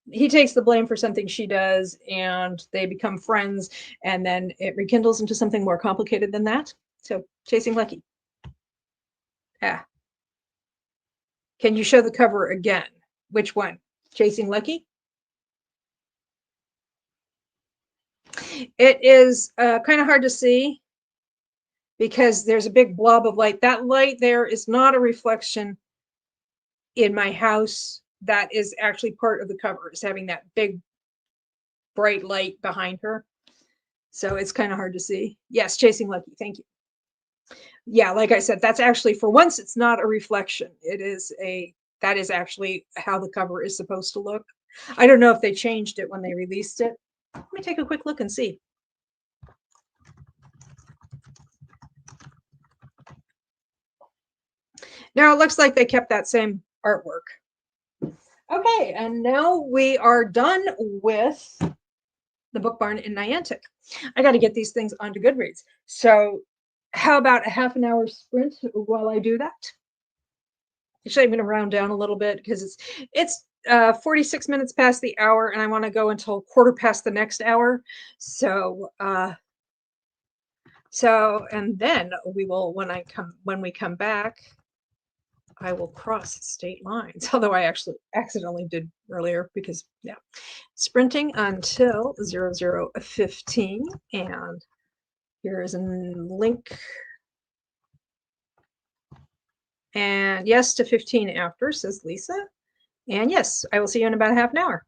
He takes the blame for something she does, and they become friends, and then it rekindles into something more complicated than that. So, Chasing Lucky. Ah, can you show the cover again? Which one? Chasing Lucky? It is kind of hard to see because there's a big blob of light. That light there is not a reflection in my house. That is actually part of the cover, is having that big bright light behind her. So it's kind of hard to see. Yes, Chasing Lucky. Thank you. Yeah, like I said, that's actually, for once, it's not a reflection. That is actually how the cover is supposed to look. I don't know if they changed it when they released it. Let me take a quick look and see. Now it looks like they kept that same artwork. Okay, and now we are done with the Book Barn in Niantic. I got to get these things onto Goodreads. So how about a half an hour sprint while I do that? Actually, I'm going to round down a little bit because it's 46 minutes past the hour, and I want to go until quarter past the next hour. So and then we will, when we come back, I will cross state lines. Although I actually accidentally did earlier because, yeah, sprinting until 00:15, and here is a link. And yes to 15 after, says Lisa. And yes, I will see you in about half an hour.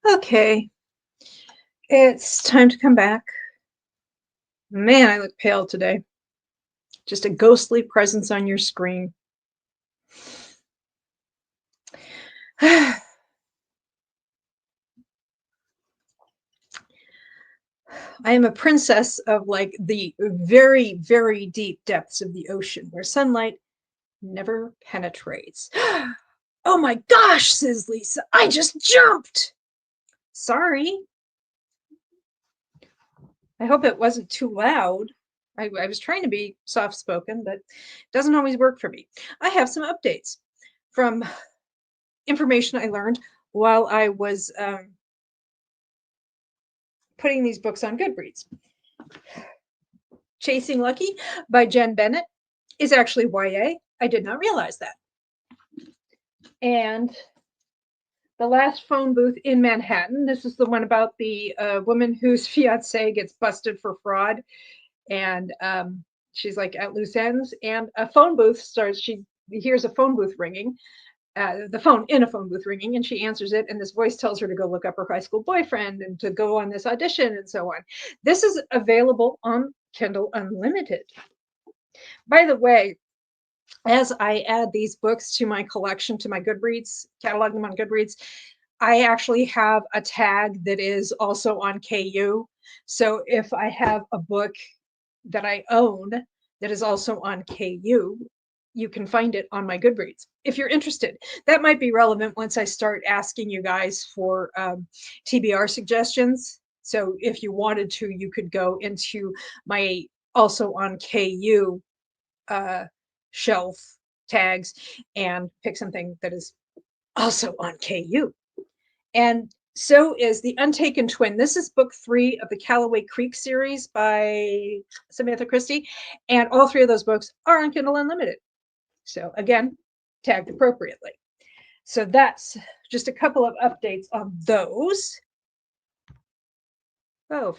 Okay, it's time to come back. Man, I look pale today. Just a ghostly presence on your screen. I am a princess of like the very, very deep depths of the ocean where sunlight never penetrates. Oh my gosh, says Lisa. I just jumped. Sorry. I hope it wasn't too loud. I was trying to be soft spoken, but it doesn't always work for me. I have some updates from information I learned while I was putting these books on Goodreads. Chasing Lucky by Jen Bennett is actually YA. I did not realize that. And The Last Phone Booth in Manhattan. This is the one about the woman whose fiance gets busted for fraud, and she's like at loose ends. And a phone booth starts. She hears a phone booth ringing, the phone in a phone booth ringing, and she answers it. And this voice tells her to go look up her high school boyfriend and to go on this audition and so on. This is available on Kindle Unlimited. By the way, as I add these books to my collection, to my Goodreads, catalog them on Goodreads, I actually have a tag that is also on KU. So if I have a book that I own that is also on KU, you can find it on my Goodreads if you're interested. That might be relevant once I start asking you guys for TBR suggestions. So if you wanted to, you could go into my also on KU shelf tags and pick something that is also on KU. And so is The Untaken Twin. This is book 3 of the Callaway Creek series by Samantha Christie. And all 3 of those books are on Kindle Unlimited. So again, tagged appropriately. So that's just a couple of updates on those. Oh,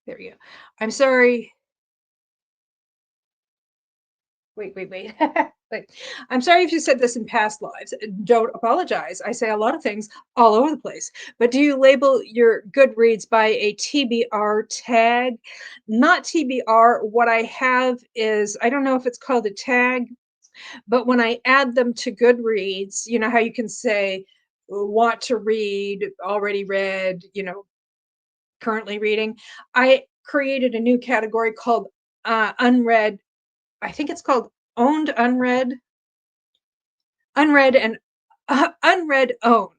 there you go. I'm sorry. Wait. Wait. I'm sorry if you said this in past lives. Don't apologize. I say a lot of things all over the place. But do you label your Goodreads by a TBR tag? Not TBR. What I have is, I don't know if it's called a tag, but when I add them to Goodreads, you know how you can say, want to read, already read, currently reading. I created a new category called unread. I think it's called owned, unread, and unread, owned.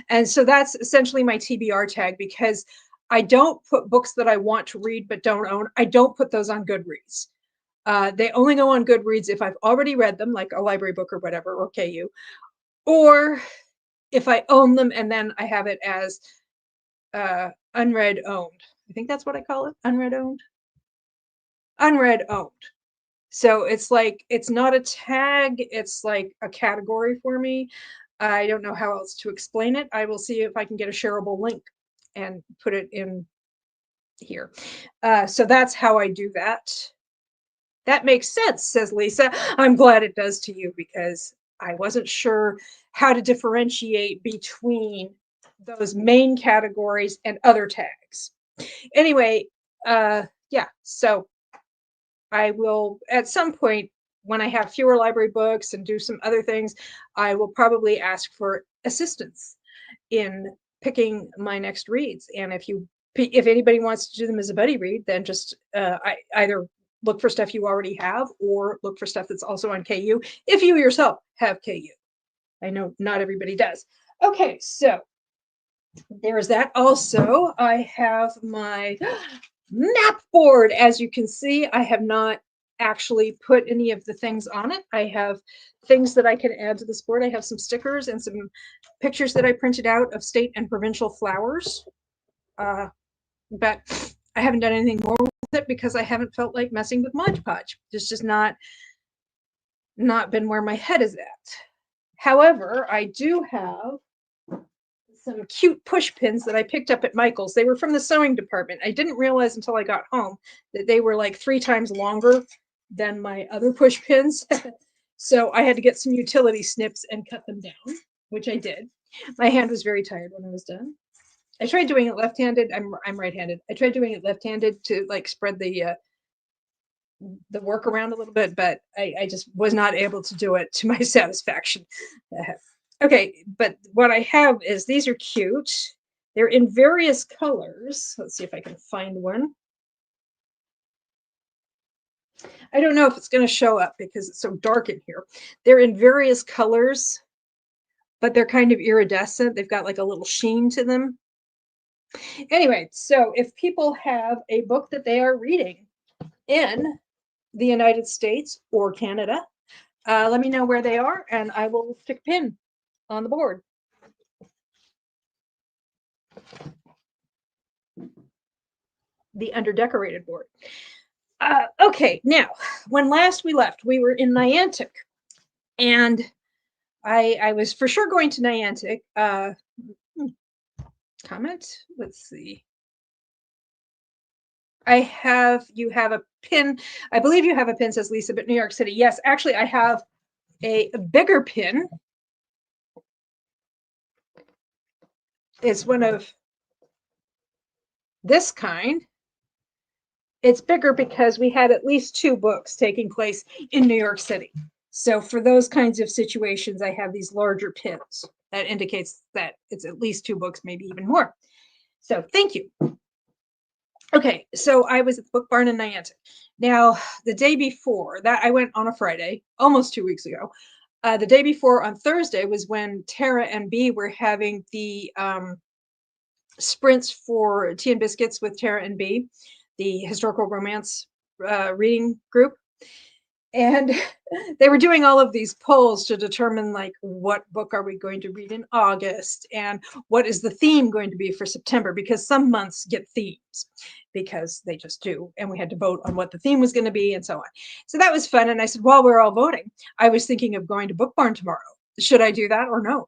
And so that's essentially my TBR tag, because I don't put books that I want to read but don't own. I don't put those on Goodreads. They only go on Goodreads if I've already read them, like a library book or whatever, or KU, or if I own them and then I have it as unread owned. I think that's what I call it, unread owned. Unread owned. So it's like, it's not a tag, it's like a category for me. I don't know how else to explain it. I will see if I can get a shareable link and put it in here. So that's how I do that. That makes sense, says Lisa. I'm glad it does to you, because I wasn't sure how to differentiate between those main categories and other tags. Anyway, yeah, so I will, at some point, when I have fewer library books and do some other things, I will probably ask for assistance in picking my next reads. And if anybody wants to do them as a buddy read, then just either look for stuff you already have or look for stuff that's also on KU if you yourself have KU. I know not everybody does. Okay, so there's that. Also, I have my map board. As you can see, I have not actually put any of the things on it. I have things that I can add to this board. I have some stickers and some pictures that I printed out of state and provincial flowers. But I haven't done anything more with it because I haven't felt like messing with Mod Podge. It's just not been where my head is at. However, I do have some cute push pins that I picked up at Michael's. They were from the sewing department. I didn't realize until I got home that they were like 3 times longer than my other push pins. So I had to get some utility snips and cut them down, which I did. My hand was very tired when I was done. I tried doing it left-handed. I'm right-handed. I tried doing it left-handed to like spread the work around a little bit, but I just was not able to do it to my satisfaction. Okay, but what I have is these are cute. They're in various colors. Let's see if I can find one. I don't know if it's going to show up because it's so dark in here. They're in various colors, but they're kind of iridescent. They've got like a little sheen to them. Anyway, so if people have a book that they are reading in the United States or Canada, let me know where they are and I will stick a pin on the board. The underdecorated board. Okay, now, when last we left, we were in Niantic, and I was for sure going to Niantic. Comment? Let's see. You have a pin. I believe you have a pin, says Lisa, but New York City. Yes, actually, I have a bigger pin. It's one of this kind. It's bigger because we had at least 2 books taking place in New York City. So for those kinds of situations, I have these larger pins. That indicates that it's at least 2 books, maybe even more. So thank you. Okay, so I was at the Book Barn in Niantic. Now, the day before that, I went on a Friday, almost 2 weeks ago. The day before on Thursday was when Tara and B were having the sprints for Tea and Biscuits with Tara and B, the historical romance reading group. And they were doing all of these polls to determine like what book are we going to read in August and what is the theme going to be for September, because some months get themes because they just do, and we had to vote on what the theme was going to be and so on. So that was fun. And I said, while we're all voting, I was thinking of going to Book Barn tomorrow. Should I do that or no?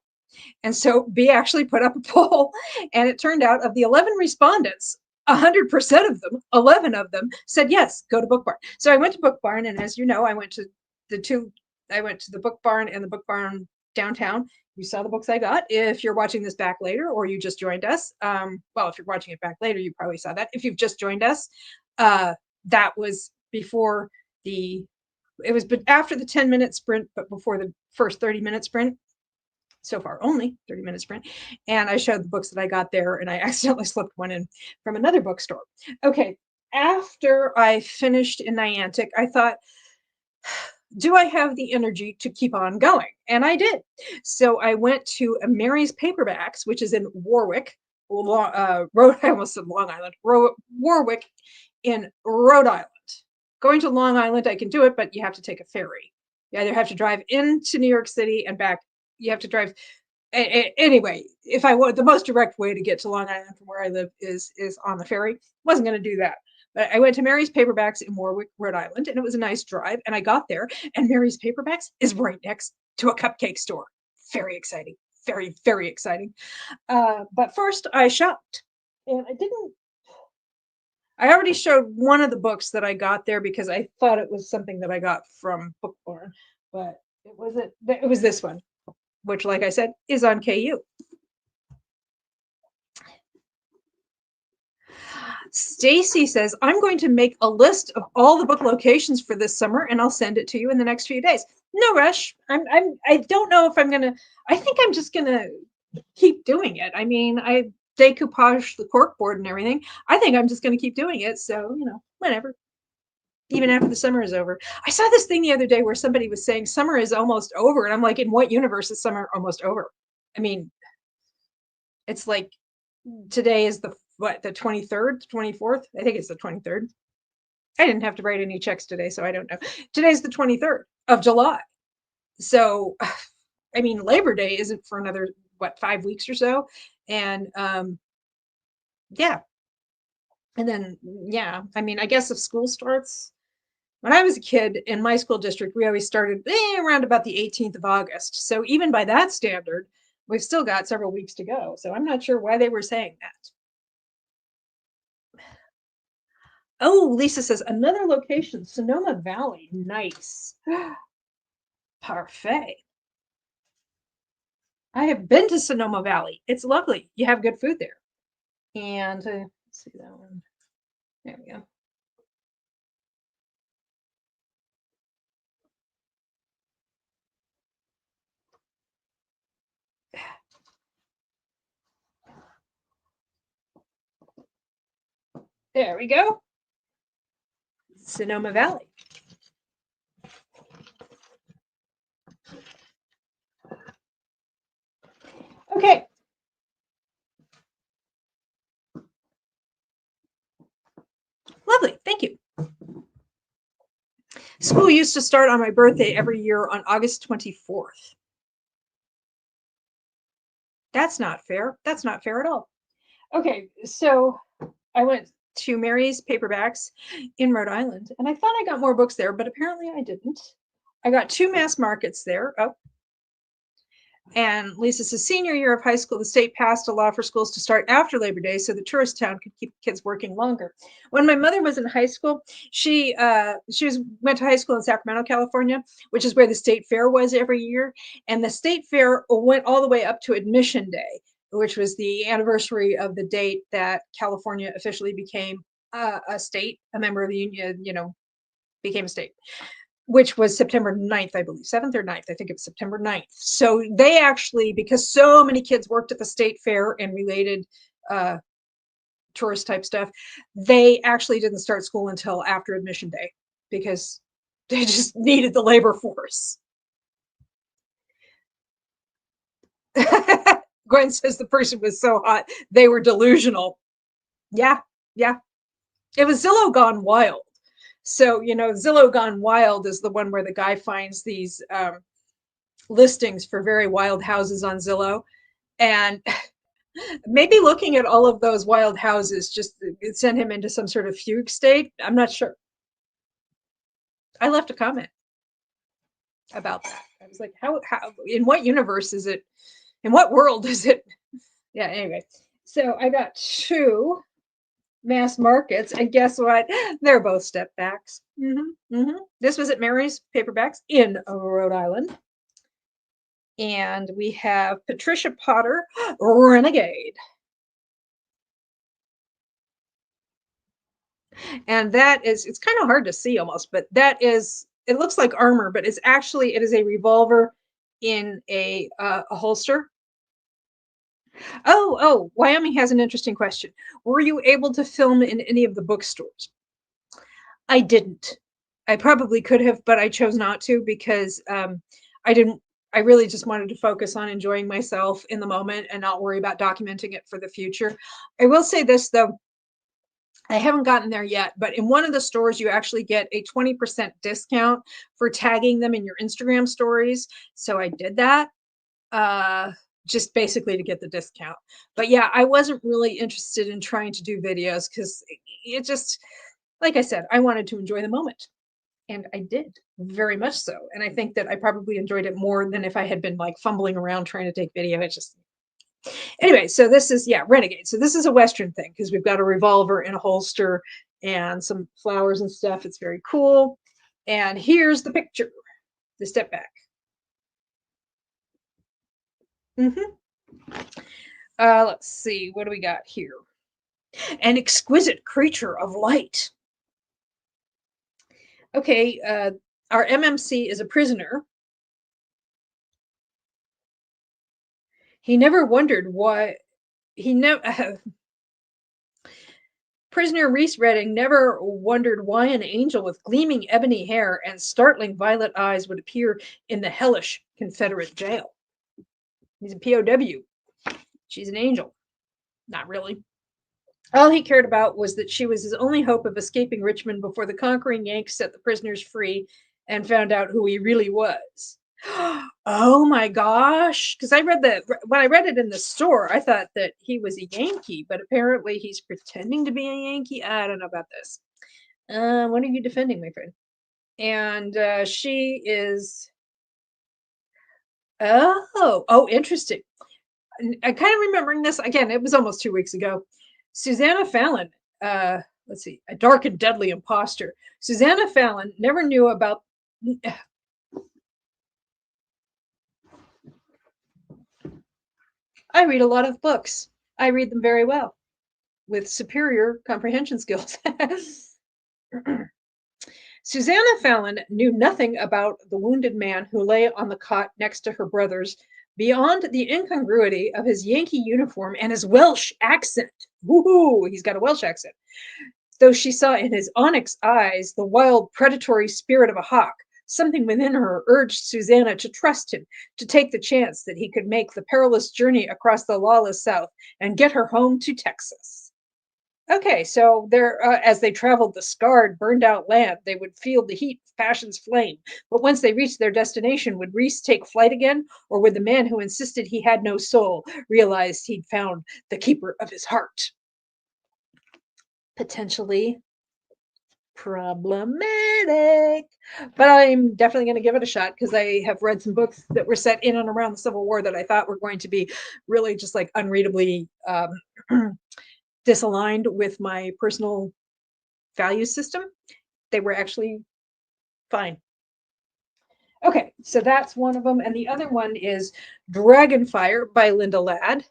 And so B actually put up a poll, and it turned out of the 11 respondents, 100% of them, 11 of them said, yes, go to Book Barn. So I went to Book Barn. And as you know, I went to the Book Barn and the Book Barn downtown. You saw the books I got. If you're watching this back later or you just joined us, well, if you're watching it back later, you probably saw that. If you've just joined us, that was before it was after the 10-minute sprint, but before the first 30-minute sprint. So far only 30-minute sprint. And I showed the books that I got there, and I accidentally slipped one in from another bookstore. Okay, after I finished in Niantic, I thought, do I have the energy to keep on going? And I did. So I went to Mary's Paperbacks, which is in Warwick, I almost said Long Island, Warwick in Rhode Island. Going to Long Island, I can do it, but you have to take a ferry. You either have to drive into New York City and back. You have to drive. Anyway, if I want the most direct way to get to Long Island from where I live is on the ferry, wasn't going to do that. But I went to Mary's Paperbacks in Warwick, Rhode Island, and it was a nice drive. And I got there, and Mary's Paperbacks is right next to a cupcake store. Very exciting. Very, very exciting. But first, I shopped, and I already showed one of the books that I got there because I thought it was something that I got from Book Barn, but it was this one, which, like I said, is on KU. Stacy says, I'm going to make a list of all the book locations for this summer, and I'll send it to you in the next few days. No rush. I don't know if I'm gonna. I think I'm just gonna keep doing it. I mean, I decoupage the cork board and everything. I think I'm just gonna keep doing it. So whenever, even after the summer is over. I saw this thing the other day where somebody was saying summer is almost over, and I'm like, in what universe is summer almost over? I mean, it's like today is the 23rd, 24th? I think it's the 23rd. I didn't have to write any checks today, so I don't know. Today's the 23rd of July. So, I mean, Labor Day isn't for another, 5 weeks or so. And yeah. And then, yeah, I mean, I guess if school starts, when I was a kid in my school district, we always started around about the 18th of August. So even by that standard, we've still got several weeks to go. So I'm not sure why they were saying that. Oh, Lisa says another location, Sonoma Valley. Nice. Parfait. I have been to Sonoma Valley. It's lovely. You have good food there. And let's see that one. There we go. There we go. Sonoma Valley. Okay. Lovely. Thank you. School used to start on my birthday every year on August 24th. That's not fair. That's not fair at all. Okay, so I went to Mary's Paperbacks in Rhode Island, and I thought I got more books there, but apparently I didn't. I got two mass markets there. Oh, and Lisa's senior year of high school, the state passed a law for schools to start after Labor Day so the tourist town could keep kids working longer. When my mother was in high school, went to high school in Sacramento, California, which is where the state fair was every year. And the state fair went all the way up to Admission Day, which was the anniversary of the date that California officially became a state, a member of the union, became a state, which was September 9th, I believe, 7th or 9th. I think it was September 9th. So they actually, because so many kids worked at the state fair and related tourist type stuff, they actually didn't start school until after Admission Day because they just needed the labor force. Gwen says the person was so hot, they were delusional. Yeah, yeah. It was Zillow gone wild. So, Zillow Gone Wild is the one where the guy finds these listings for very wild houses on Zillow. And maybe looking at all of those wild houses just sent him into some sort of fugue state. I'm not sure. I left a comment about that. I was like, how, in what universe is it? In what world is it? Yeah, anyway. So I got two mass markets, and guess what? They're both step backs. This was at Mary's Paperbacks in Rhode Island. And we have Patricia Potter, Renegade. And that is, it's kind of hard to see almost, but that is, it looks like armor, but it is a revolver in a holster. Oh, Wyoming has an interesting question. Were you able to film in any of the bookstores? I didn't. I probably could have, but I chose not to because I didn't. I really just wanted to focus on enjoying myself in the moment and not worry about documenting it for the future. I will say this though, I haven't gotten there yet, but in one of the stores, you actually get a 20% discount for tagging them in your Instagram stories. So I did that just basically to get the discount. But yeah, I wasn't really interested in trying to do videos because it just, like I said, I wanted to enjoy the moment. And I did very much so. And I think that I probably enjoyed it more than if I had been like fumbling around trying to take video. It just, anyway, so this is, yeah, Renegade. So this is a Western thing because we've got a revolver in a holster and some flowers and stuff. It's very cool. And here's the picture, the step back. Let's see, what do we got here? An exquisite creature of light. Okay, our MMC is a prisoner. He never wondered why he never Prisoner Reese Redding never wondered why an angel with gleaming ebony hair and startling violet eyes would appear in the hellish Confederate jail. He's a POW. She's an angel. Not really. All he cared about was that she was his only hope of escaping Richmond before the conquering Yanks set the prisoners free and found out who he really was. Oh my gosh. Because when I read it in the store, I thought that he was a Yankee, but apparently he's pretending to be a Yankee. I don't know about this. What are you defending, my friend? And she is. Oh, interesting. I kind of remembering this again. It was almost 2 weeks ago. Susanna Fallon. Let's see, a dark and deadly imposter. Susanna Fallon never knew about. I read a lot of books. I read them very well. with superior comprehension skills. Susanna Fallon knew nothing about the wounded man who lay on the cot next to her brothers beyond the incongruity of his Yankee uniform and his Welsh accent. Woohoo, he's got a Welsh accent. Though she saw in his onyx eyes the wild, predatory spirit of a hawk, something within her urged Susanna to trust him, to take the chance that he could make the perilous journey across the lawless South and get her home to Texas. Okay, so as they traveled the scarred, burned out land, they would feel the heat of passion's flame. But once they reached their destination, would Reese take flight again, or would the man who insisted he had no soul realize he'd found the keeper of his heart? Potentially problematic, but I'm definitely going to give it a shot because I have read some books that were set in and around the Civil War that I thought were going to be really just like unreadably disaligned with my personal value system. They were actually fine. Okay, so that's one of them. And the other one is Dragonfire by Linda Ladd.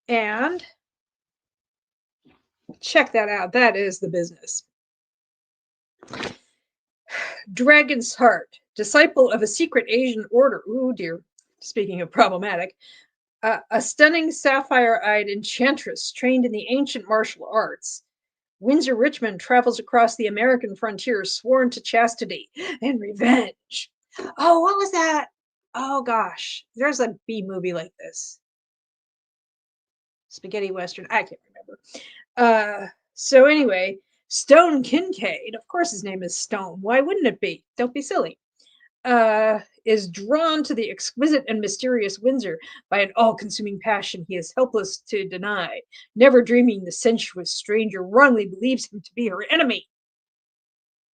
And check that out. That is the business. Dragon's Heart, disciple of a secret Asian order. Ooh, dear. Speaking of problematic. A stunning sapphire-eyed enchantress trained in the ancient martial arts. Windsor Richmond travels across the American frontier sworn to chastity and revenge. Oh, what was that? Oh, gosh. There's a B movie like this. Spaghetti Western. I can't remember. So anyway, Stone Kincaid, of course his name is Stone. Why wouldn't it be? Don't be silly. Is drawn to the exquisite and mysterious Windsor by an all-consuming passion he is helpless to deny, never dreaming the sensuous stranger wrongly believes him to be her enemy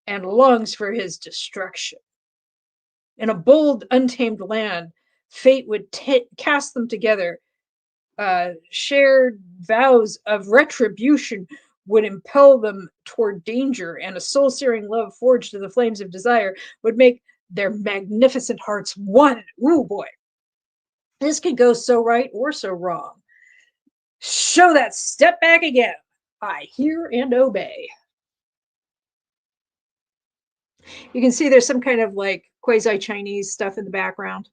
and longs for his destruction. In a bold, untamed land, fate would cast them together. Shared vows of retribution would impel them toward danger, and a soul-searing love forged in the flames of desire would make their magnificent hearts one. Ooh, boy. This could go so right or so wrong. Show that step back again. I hear and obey. You can see there's some kind of like quasi-Chinese stuff in the background.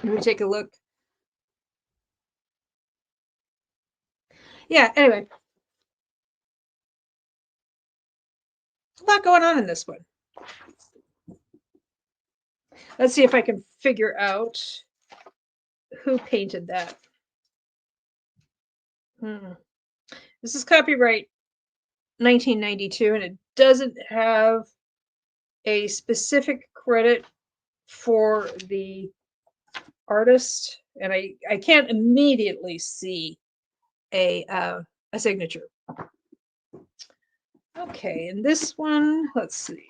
Let me take a look. Yeah, anyway. A lot going on in this one. Let's see if I can figure out who painted that. This is copyright 1992, and it doesn't have a specific credit for the artist, and I can't immediately see a signature. Okay, and this one, let's see.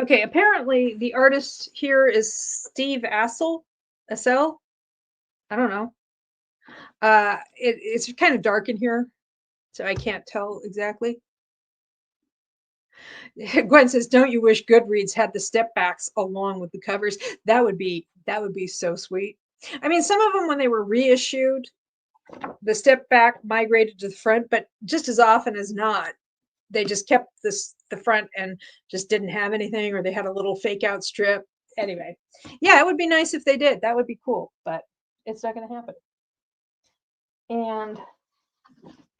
Okay, apparently the artist here is Steve Assel. I don't know. It's kind of dark in here, so I can't tell exactly. Gwen says, "Don't you wish Goodreads had the step backs along with the covers? That would be so sweet." I mean, some of them when they were reissued, the step back migrated to the front, but just as often as not, they just kept the front and just didn't have anything, or they had a little fake out strip. Anyway, yeah, it would be nice if they did. That would be cool, but it's not going to happen. And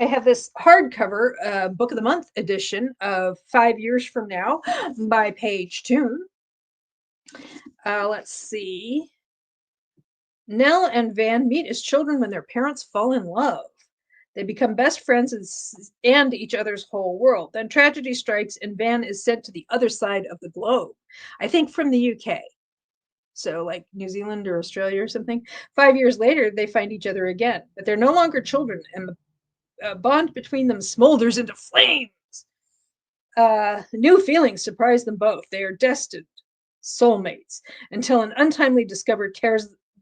I have this hardcover book of the month edition of 5 Years From Now by Paige Toon. Let's see. Nell and Van meet as children when their parents fall in love. They become best friends and each other's whole world. Then tragedy strikes and Van is sent to the other side of the globe. I think from the UK. So like New Zealand or Australia or something. 5 years later, they find each other again, but they're no longer children, and the bond between them smolders into flames. New feelings surprise them both. They are destined soulmates until an untimely discovery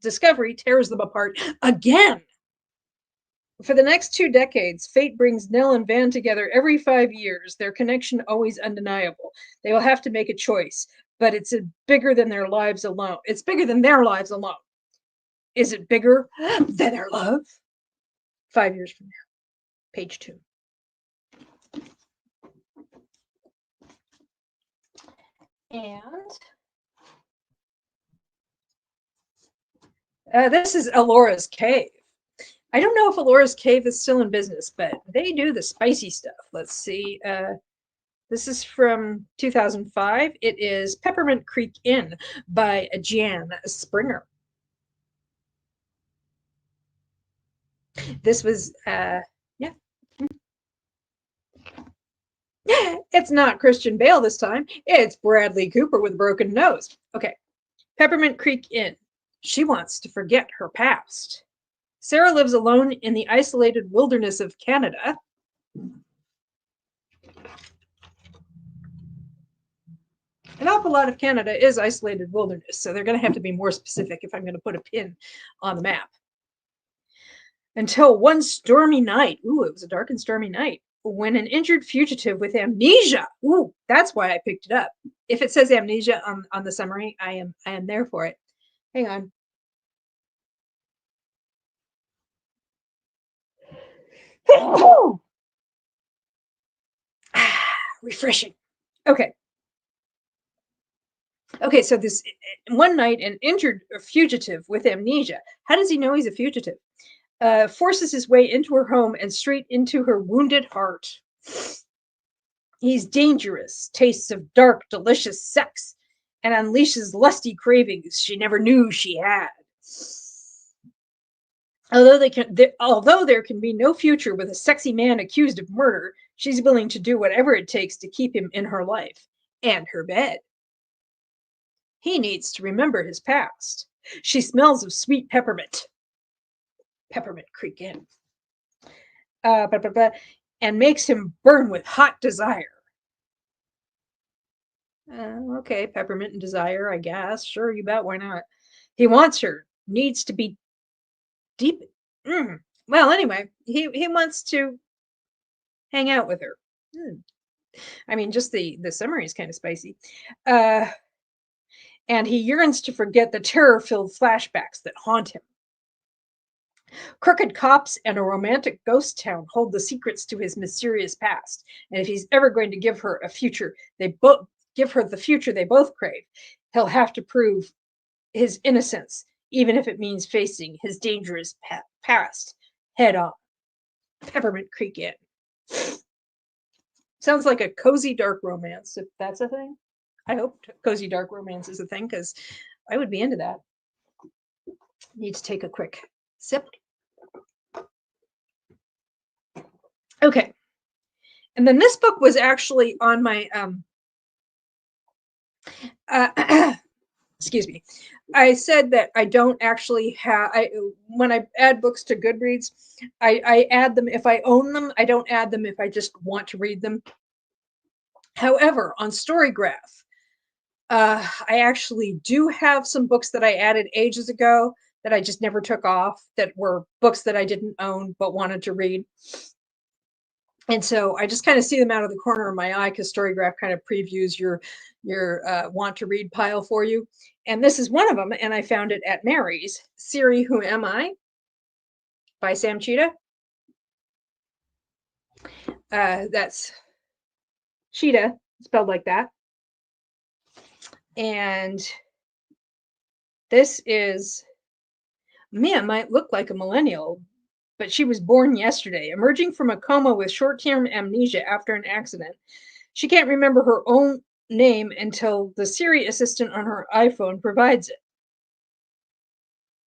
discovery tears them apart again. For the next 2 decades, fate brings Nell and Van together every 5 years, their connection always undeniable. They will have to make a choice, but it's bigger than their lives alone. It's bigger than their lives alone. Is it bigger than their love? 5 years from now. Page 2. And this is Alora's Cave. I don't know if Alora's Cave is still in business, but they do the spicy stuff. Let's see. This is from 2005. It is Peppermint Creek Inn by Jan Springer. This was, yeah. It's not Christian Bale this time. It's Bradley Cooper with a broken nose. Okay. Peppermint Creek Inn. She wants to forget her past. Sarah lives alone in the isolated wilderness of Canada. An awful lot of Canada is isolated wilderness, so they're going to have to be more specific if I'm going to put a pin on the map. Until one stormy night, ooh, it was a dark and stormy night, when an injured fugitive with amnesia, ooh, that's why I picked it up. If it says amnesia on the summary, I am there for it. Hang on. Refreshing. Okay. Okay, so this one night, an injured fugitive with amnesia. How does he know he's a fugitive? Forces his way into her home and straight into her wounded heart. He's dangerous, tastes of dark, delicious sex, and unleashes lusty cravings she never knew she had. Although there can be no future with a sexy man accused of murder, she's willing to do whatever it takes to keep him in her life and her bed. He needs to remember his past. She smells of sweet peppermint. Peppermint Creek Inn. And makes him burn with hot desire. Okay, peppermint and desire, I guess. Sure, you bet, why not? He wants her, needs to be deep. Well, anyway, he wants to hang out with her. I mean, just the summary is kind of spicy. And he yearns to forget the terror-filled flashbacks that haunt him. Crooked cops and a romantic ghost town hold the secrets to his mysterious past. And if he's ever going to give her a future, the future they both crave, he'll have to prove his innocence, even if it means facing his dangerous past head on. Peppermint Creek Inn. Sounds like a cozy dark romance, if that's a thing. I hope cozy dark romance is a thing, because I would be into that. Need to take a quick sip. Okay. And then this book was actually on my excuse me. I said that I don't actually have, when I add books to Goodreads, I add them if I own them. I don't add them if I just want to read them. However, on Storygraph, I actually do have some books that I added ages ago that I just never took off, that were books that I didn't own but wanted to read. And so I just kind of see them out of the corner of my eye, because Storygraph kind of previews your want to read pile for you. And this is one of them, and I found it at Mary's. Siri, Who Am I? By Sam Cheetah. That's Cheetah, spelled like that. And this is, Mia might look like a millennial, but she was born yesterday, emerging from a coma with short-term amnesia after an accident. She can't remember her own name until the Siri assistant on her iPhone provides it.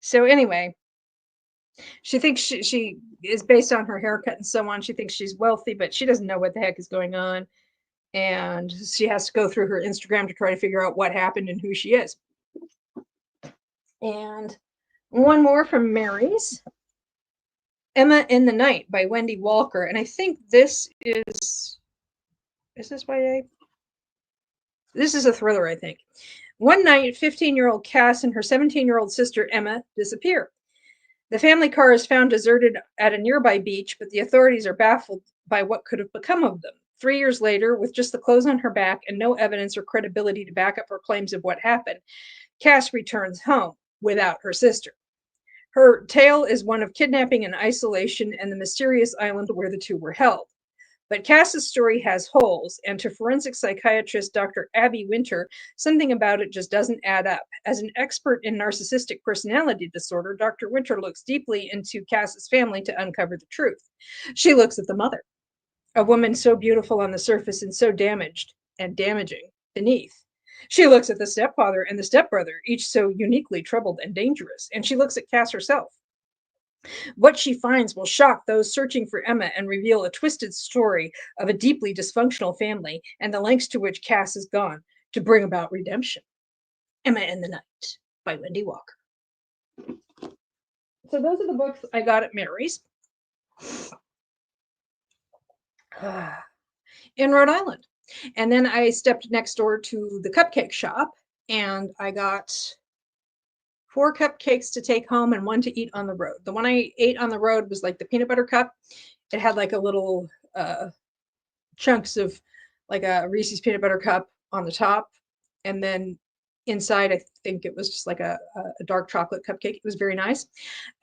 So anyway, she thinks she is, based on her haircut and so on, she thinks she's wealthy, but she doesn't know what the heck is going on. And she has to go through her Instagram to try to figure out what happened and who she is. And one more from Mary's. Emma in the Night by Wendy Walker. And I think this is this YA? This is a thriller, I think. One night, 15-year-old Cass and her 17-year-old sister Emma disappear. The family car is found deserted at a nearby beach, but the authorities are baffled by what could have become of them. 3 years later, with just the clothes on her back and no evidence or credibility to back up her claims of what happened, Cass returns home without her sister. Her tale is one of kidnapping and isolation and the mysterious island where the two were held. But Cass's story has holes, and to forensic psychiatrist Dr. Abby Winter, something about it just doesn't add up. As an expert in narcissistic personality disorder, Dr. Winter looks deeply into Cass's family to uncover the truth. She looks at the mother, a woman so beautiful on the surface and so damaged and damaging beneath. She looks at the stepfather and the stepbrother, each so uniquely troubled and dangerous, and she looks at Cass herself. What she finds will shock those searching for Emma and reveal a twisted story of a deeply dysfunctional family and the lengths to which Cass has gone to bring about redemption. Emma in the Night by Wendy Walker. So those are the books I got at Mary's in Rhode Island. And then I stepped next door to the cupcake shop and I got 4 cupcakes to take home and one to eat on the road. The one I ate on the road was like the peanut butter cup. It had like a little chunks of like a Reese's peanut butter cup on the top. And then inside, I think it was just like a dark chocolate cupcake. It was very nice.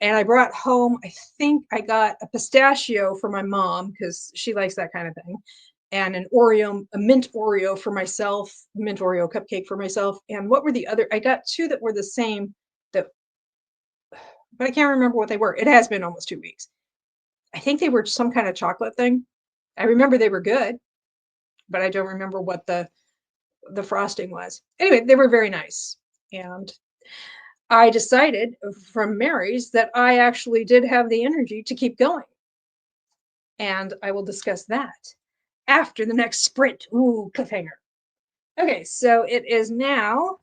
And I brought home, I think I got a pistachio for my mom because she likes that kind of thing. And an Oreo, a mint Oreo for myself, mint Oreo cupcake for myself. And what were the other? I got two that were the same, that, but I can't remember what they were. It has been almost 2 weeks. I think they were some kind of chocolate thing. I remember they were good, but I don't remember what the frosting was. Anyway, they were very nice. And I decided from Mary's that I actually did have the energy to keep going. And I will discuss that after the next sprint. Ooh, cliffhanger. Okay, so it is now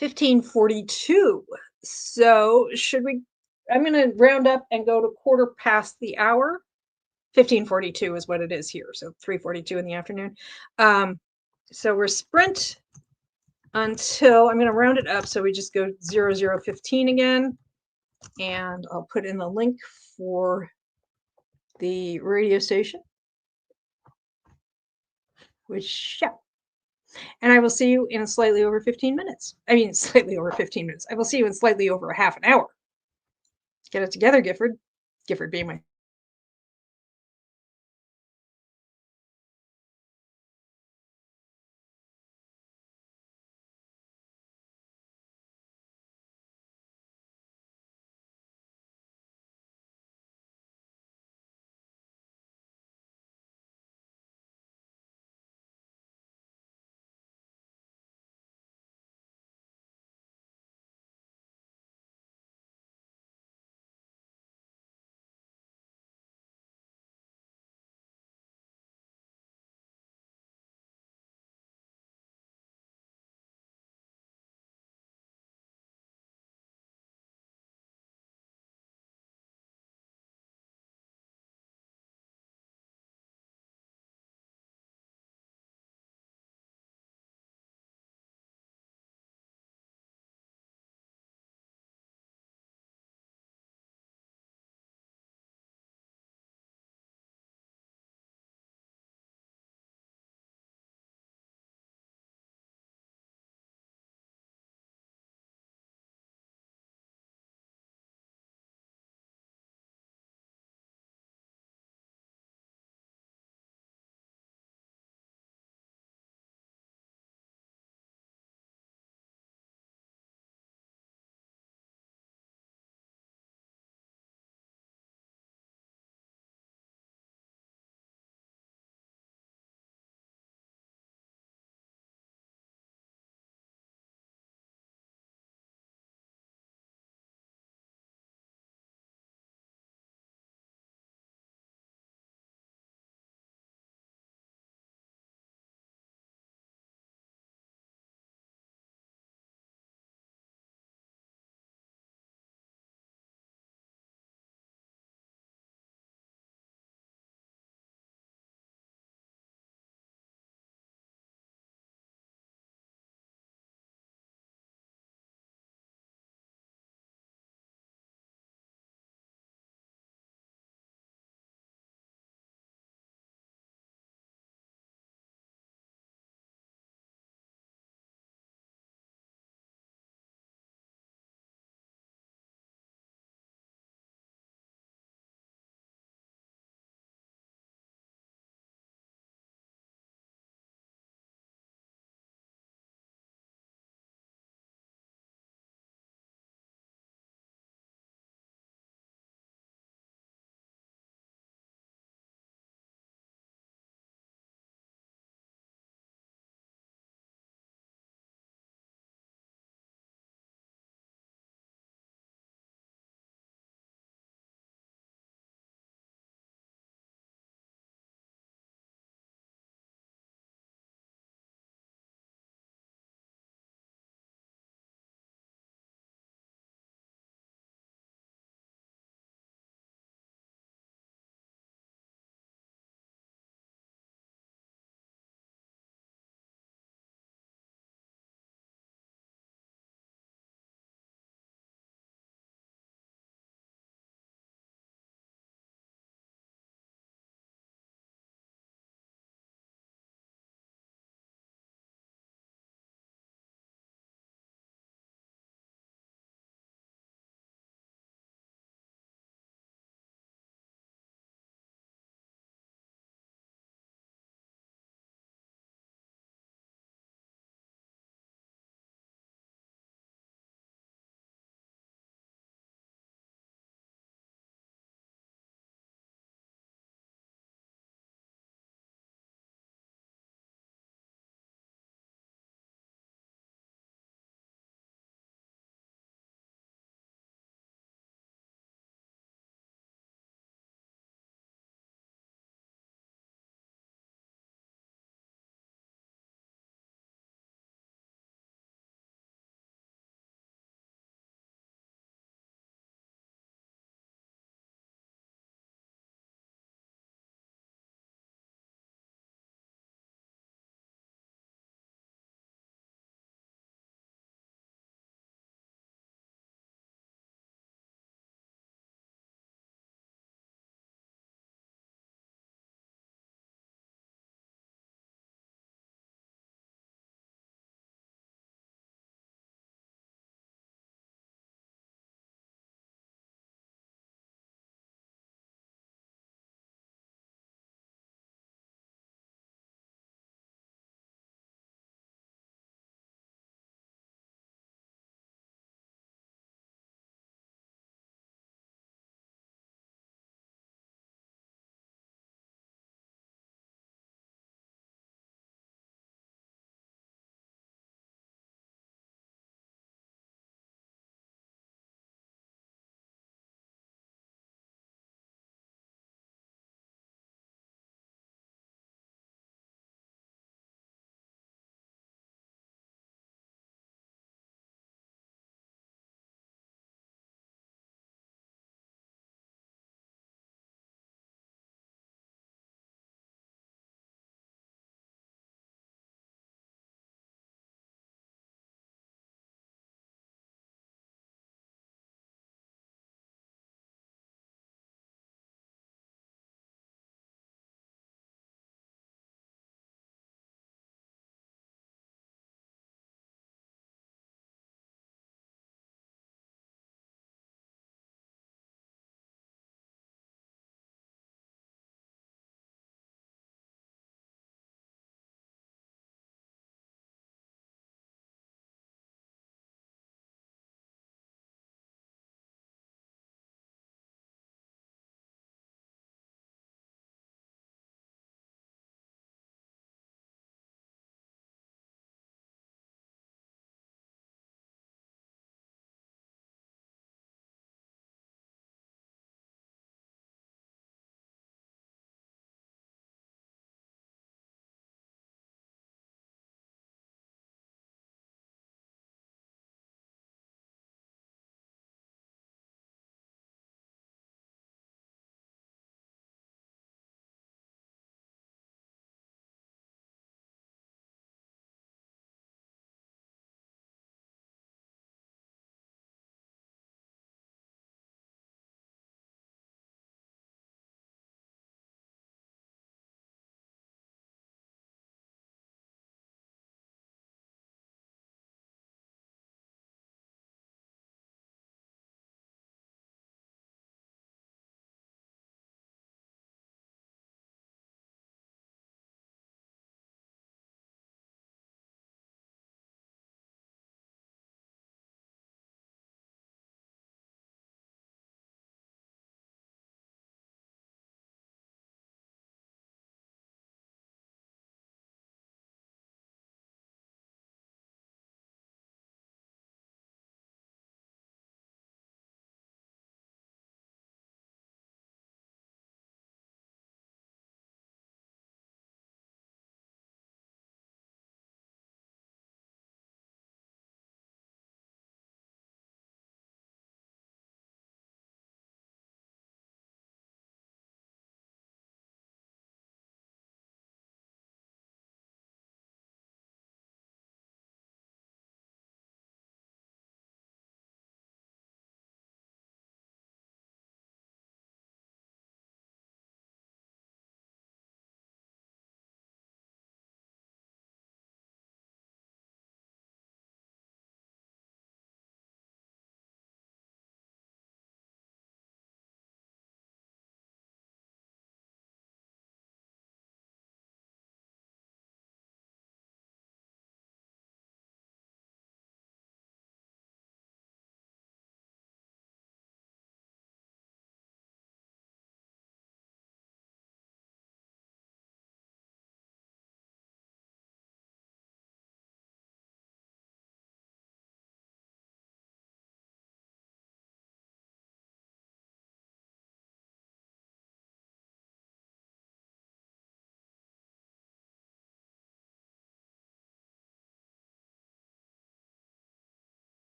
15:42. So should we, I'm going to round up and go to quarter past the hour. 15:42 is what it is here. So 3:42 in the afternoon. So we're sprint until, I'm going to round it up. So we just go 00:15 again. And I'll put in the link for the radio station, which, yeah. And I will see you in slightly over 15 minutes. I mean, slightly over 15 minutes. I will see you in slightly over a half an hour. Get it together, Gifford. Gifford being my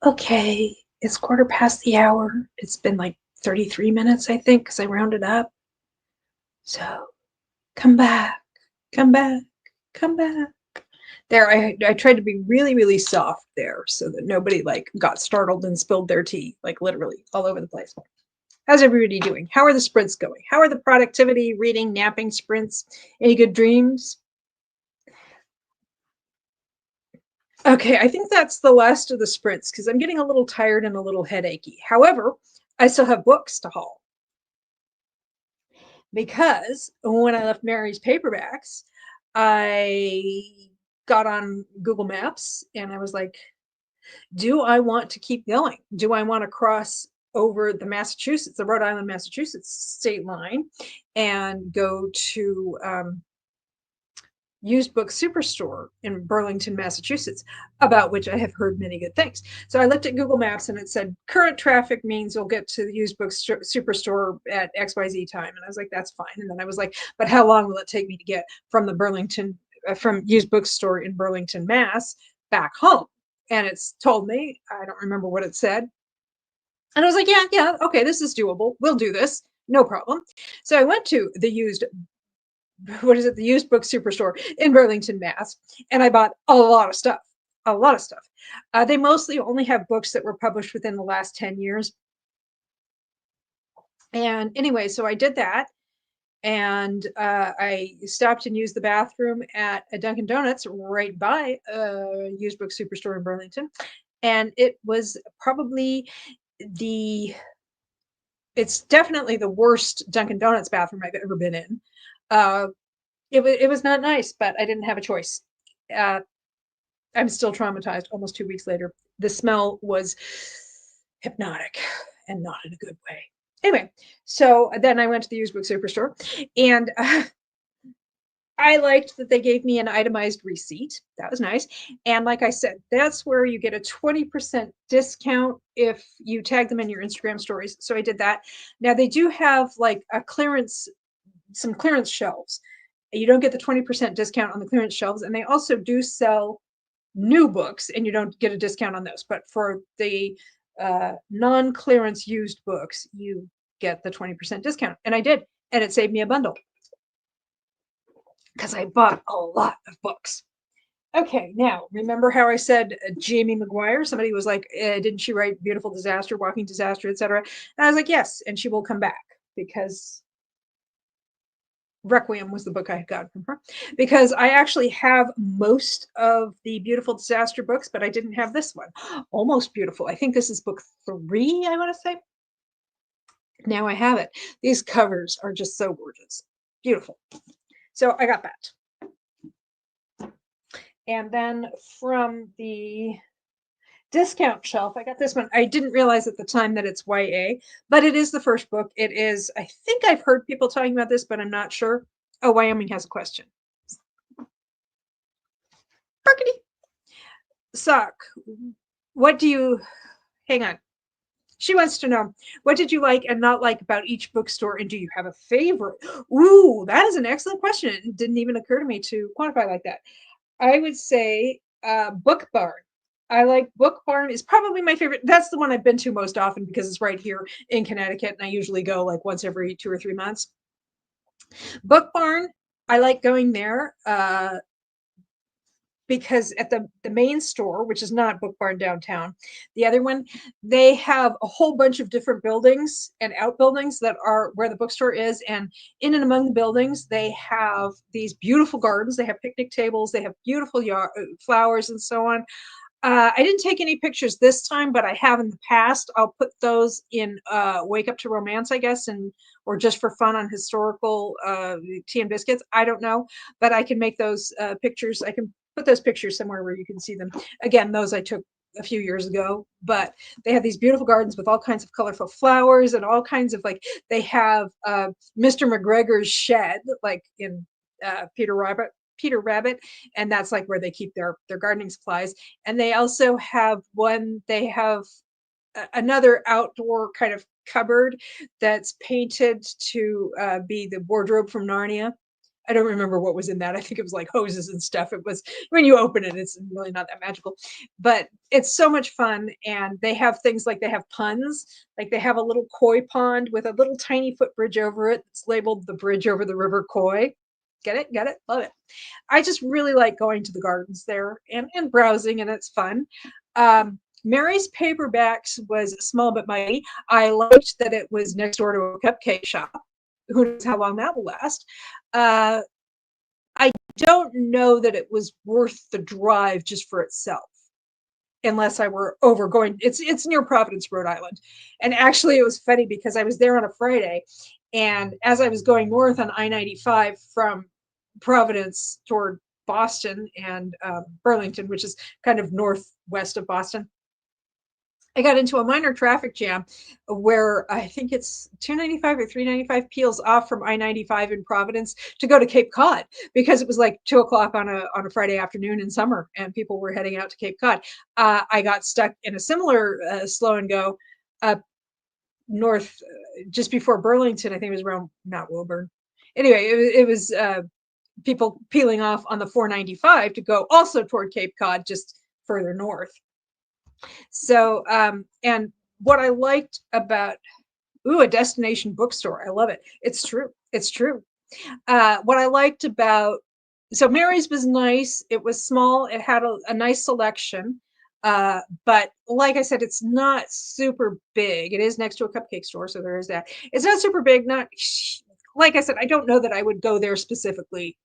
Okay, it's quarter past the hour. It's been like 33 minutes, I think, because I rounded up. So come back, come back, come back. There, I tried to be really, really soft there so that nobody like got startled and spilled their tea, like literally all over the place. How's everybody doing? How are the sprints going? How are the productivity, reading, napping sprints? Any good dreams? Okay, I think that's the last of the sprints because I'm getting a little tired and a little headachy. However, I still have books to haul because when I left Mary's Paperbacks, I got on Google Maps and I was like, do I want to keep going? Do I want to cross over the Rhode Island, Massachusetts state line and go to used book superstore in Burlington, Massachusetts, about which I have heard many good things. So I looked at Google Maps and it said current traffic means you'll get to the used book superstore at XYZ time. And I was like, that's fine. And then I was like, but how long will it take me to get from the from used bookstore in Burlington, Mass back home? And it's told me, I don't remember what it said. And I was like, yeah, yeah, okay, this is doable. We'll do this. No problem. So I went to the used book superstore in Burlington, Mass. And I bought a lot of stuff, a lot of stuff. They mostly only have books that were published within the last 10 years. And anyway, so I did that. And I stopped and used the bathroom at a Dunkin' Donuts right by a used book superstore in Burlington. And it was probably the, it's definitely the worst Dunkin' Donuts bathroom I've ever been in. Uh, it was not nice, but I didn't have a choice. Uh, I'm still traumatized almost 2 weeks later. The smell was hypnotic and not in a good way. Anyway, so then I went to the used book superstore and I liked that they gave me an itemized receipt. That was nice. And like I said, that's where you get a 20% discount if you tag them in your Instagram stories. So I did that. Now they do have like some clearance shelves. You don't get the 20% discount on the clearance shelves. And they also do sell new books and you don't get a discount on those. But for the non-clearance used books, you get the 20% discount. And I did. And it saved me a bundle because I bought a lot of books. Okay, now remember how I said Jamie McGuire? Somebody was like, "Didn't she write Beautiful Disaster, Walking Disaster, etc.?" And I was like, "Yes," and she will come back because Requiem was the book I had gotten from her. Because I actually have most of the Beautiful Disaster books, but I didn't have this one. Almost Beautiful. I think this is book 3, I want to say. Now I have it. These covers are just so gorgeous. Beautiful. So I got that. And then from the discount shelf, I got this one. I didn't realize at the time that it's YA, but it is the first book. It is, I think I've heard people talking about this, but I'm not sure. Oh, Wyoming has a question. Barkity. Sock, what do you, hang on. She wants to know, what did you like and not like about each bookstore, and do you have a favorite? Ooh, that is an excellent question. It didn't even occur to me to quantify like that. I would say Book Barn. I like Book Barn is probably my favorite. That's the one I've been to most often because it's right here in Connecticut, and I usually go like once every 2 or 3 months. Book Barn, I like going there because at the main store, which is not Book Barn downtown, the other one, they have a whole bunch of different buildings and outbuildings that are where the bookstore is. And in and among the buildings, they have these beautiful gardens. They have picnic tables. They have beautiful flowers and so on. I didn't take any pictures this time, but I have in the past. I'll put those in Wake Up to Romance, I guess, and or just for fun on historical tea and biscuits. I don't know, but I can make those pictures. I can put those pictures somewhere where you can see them. Again, those I took a few years ago, but they have these beautiful gardens with all kinds of colorful flowers and all kinds of like they have Mr. McGregor's shed, like in Peter Rabbit, and that's like where they keep their gardening supplies. And they also have another outdoor kind of cupboard that's painted to be the wardrobe from Narnia. I don't remember what was in that. I think it was like hoses and stuff. It was when you open it, it's really not that magical, but it's so much fun. And they have things like they have puns, like they have a little koi pond with a little tiny footbridge over it. It's labeled the bridge over the river Koi. Get it? Get it? Love it. I just really like going to the gardens there and browsing, and it's fun. Mary's Paperbacks was small but mighty. I liked that it was next door to a cupcake shop. Who knows how long that will last? Uh, I don't know that it was worth the drive just for itself, unless I were over going. It's near Providence, Rhode Island, and actually it was funny because I was there on a Friday, and as I was going north on I-95 from Providence toward Boston and Burlington, which is kind of northwest of Boston, I got into a minor traffic jam where I think it's 295 or 395 peels off from I-95 in Providence to go to Cape Cod, because it was like 2 o'clock on a Friday afternoon in summer and people were heading out to Cape Cod. I got stuck in a similar slow and go up north just before Burlington. I think it was around Mount Wilburn. Anyway, it was people peeling off on the 495 to go also toward Cape Cod, just further north. So, and what I liked about, a destination bookstore, I love it. It's true. It's true. What I liked about, so Mary's was nice. It was small. It had a nice selection. But like I said, it's not super big. It is next to a cupcake store, so there is that. It's not super big. Not like I said, I don't know that I would go there specifically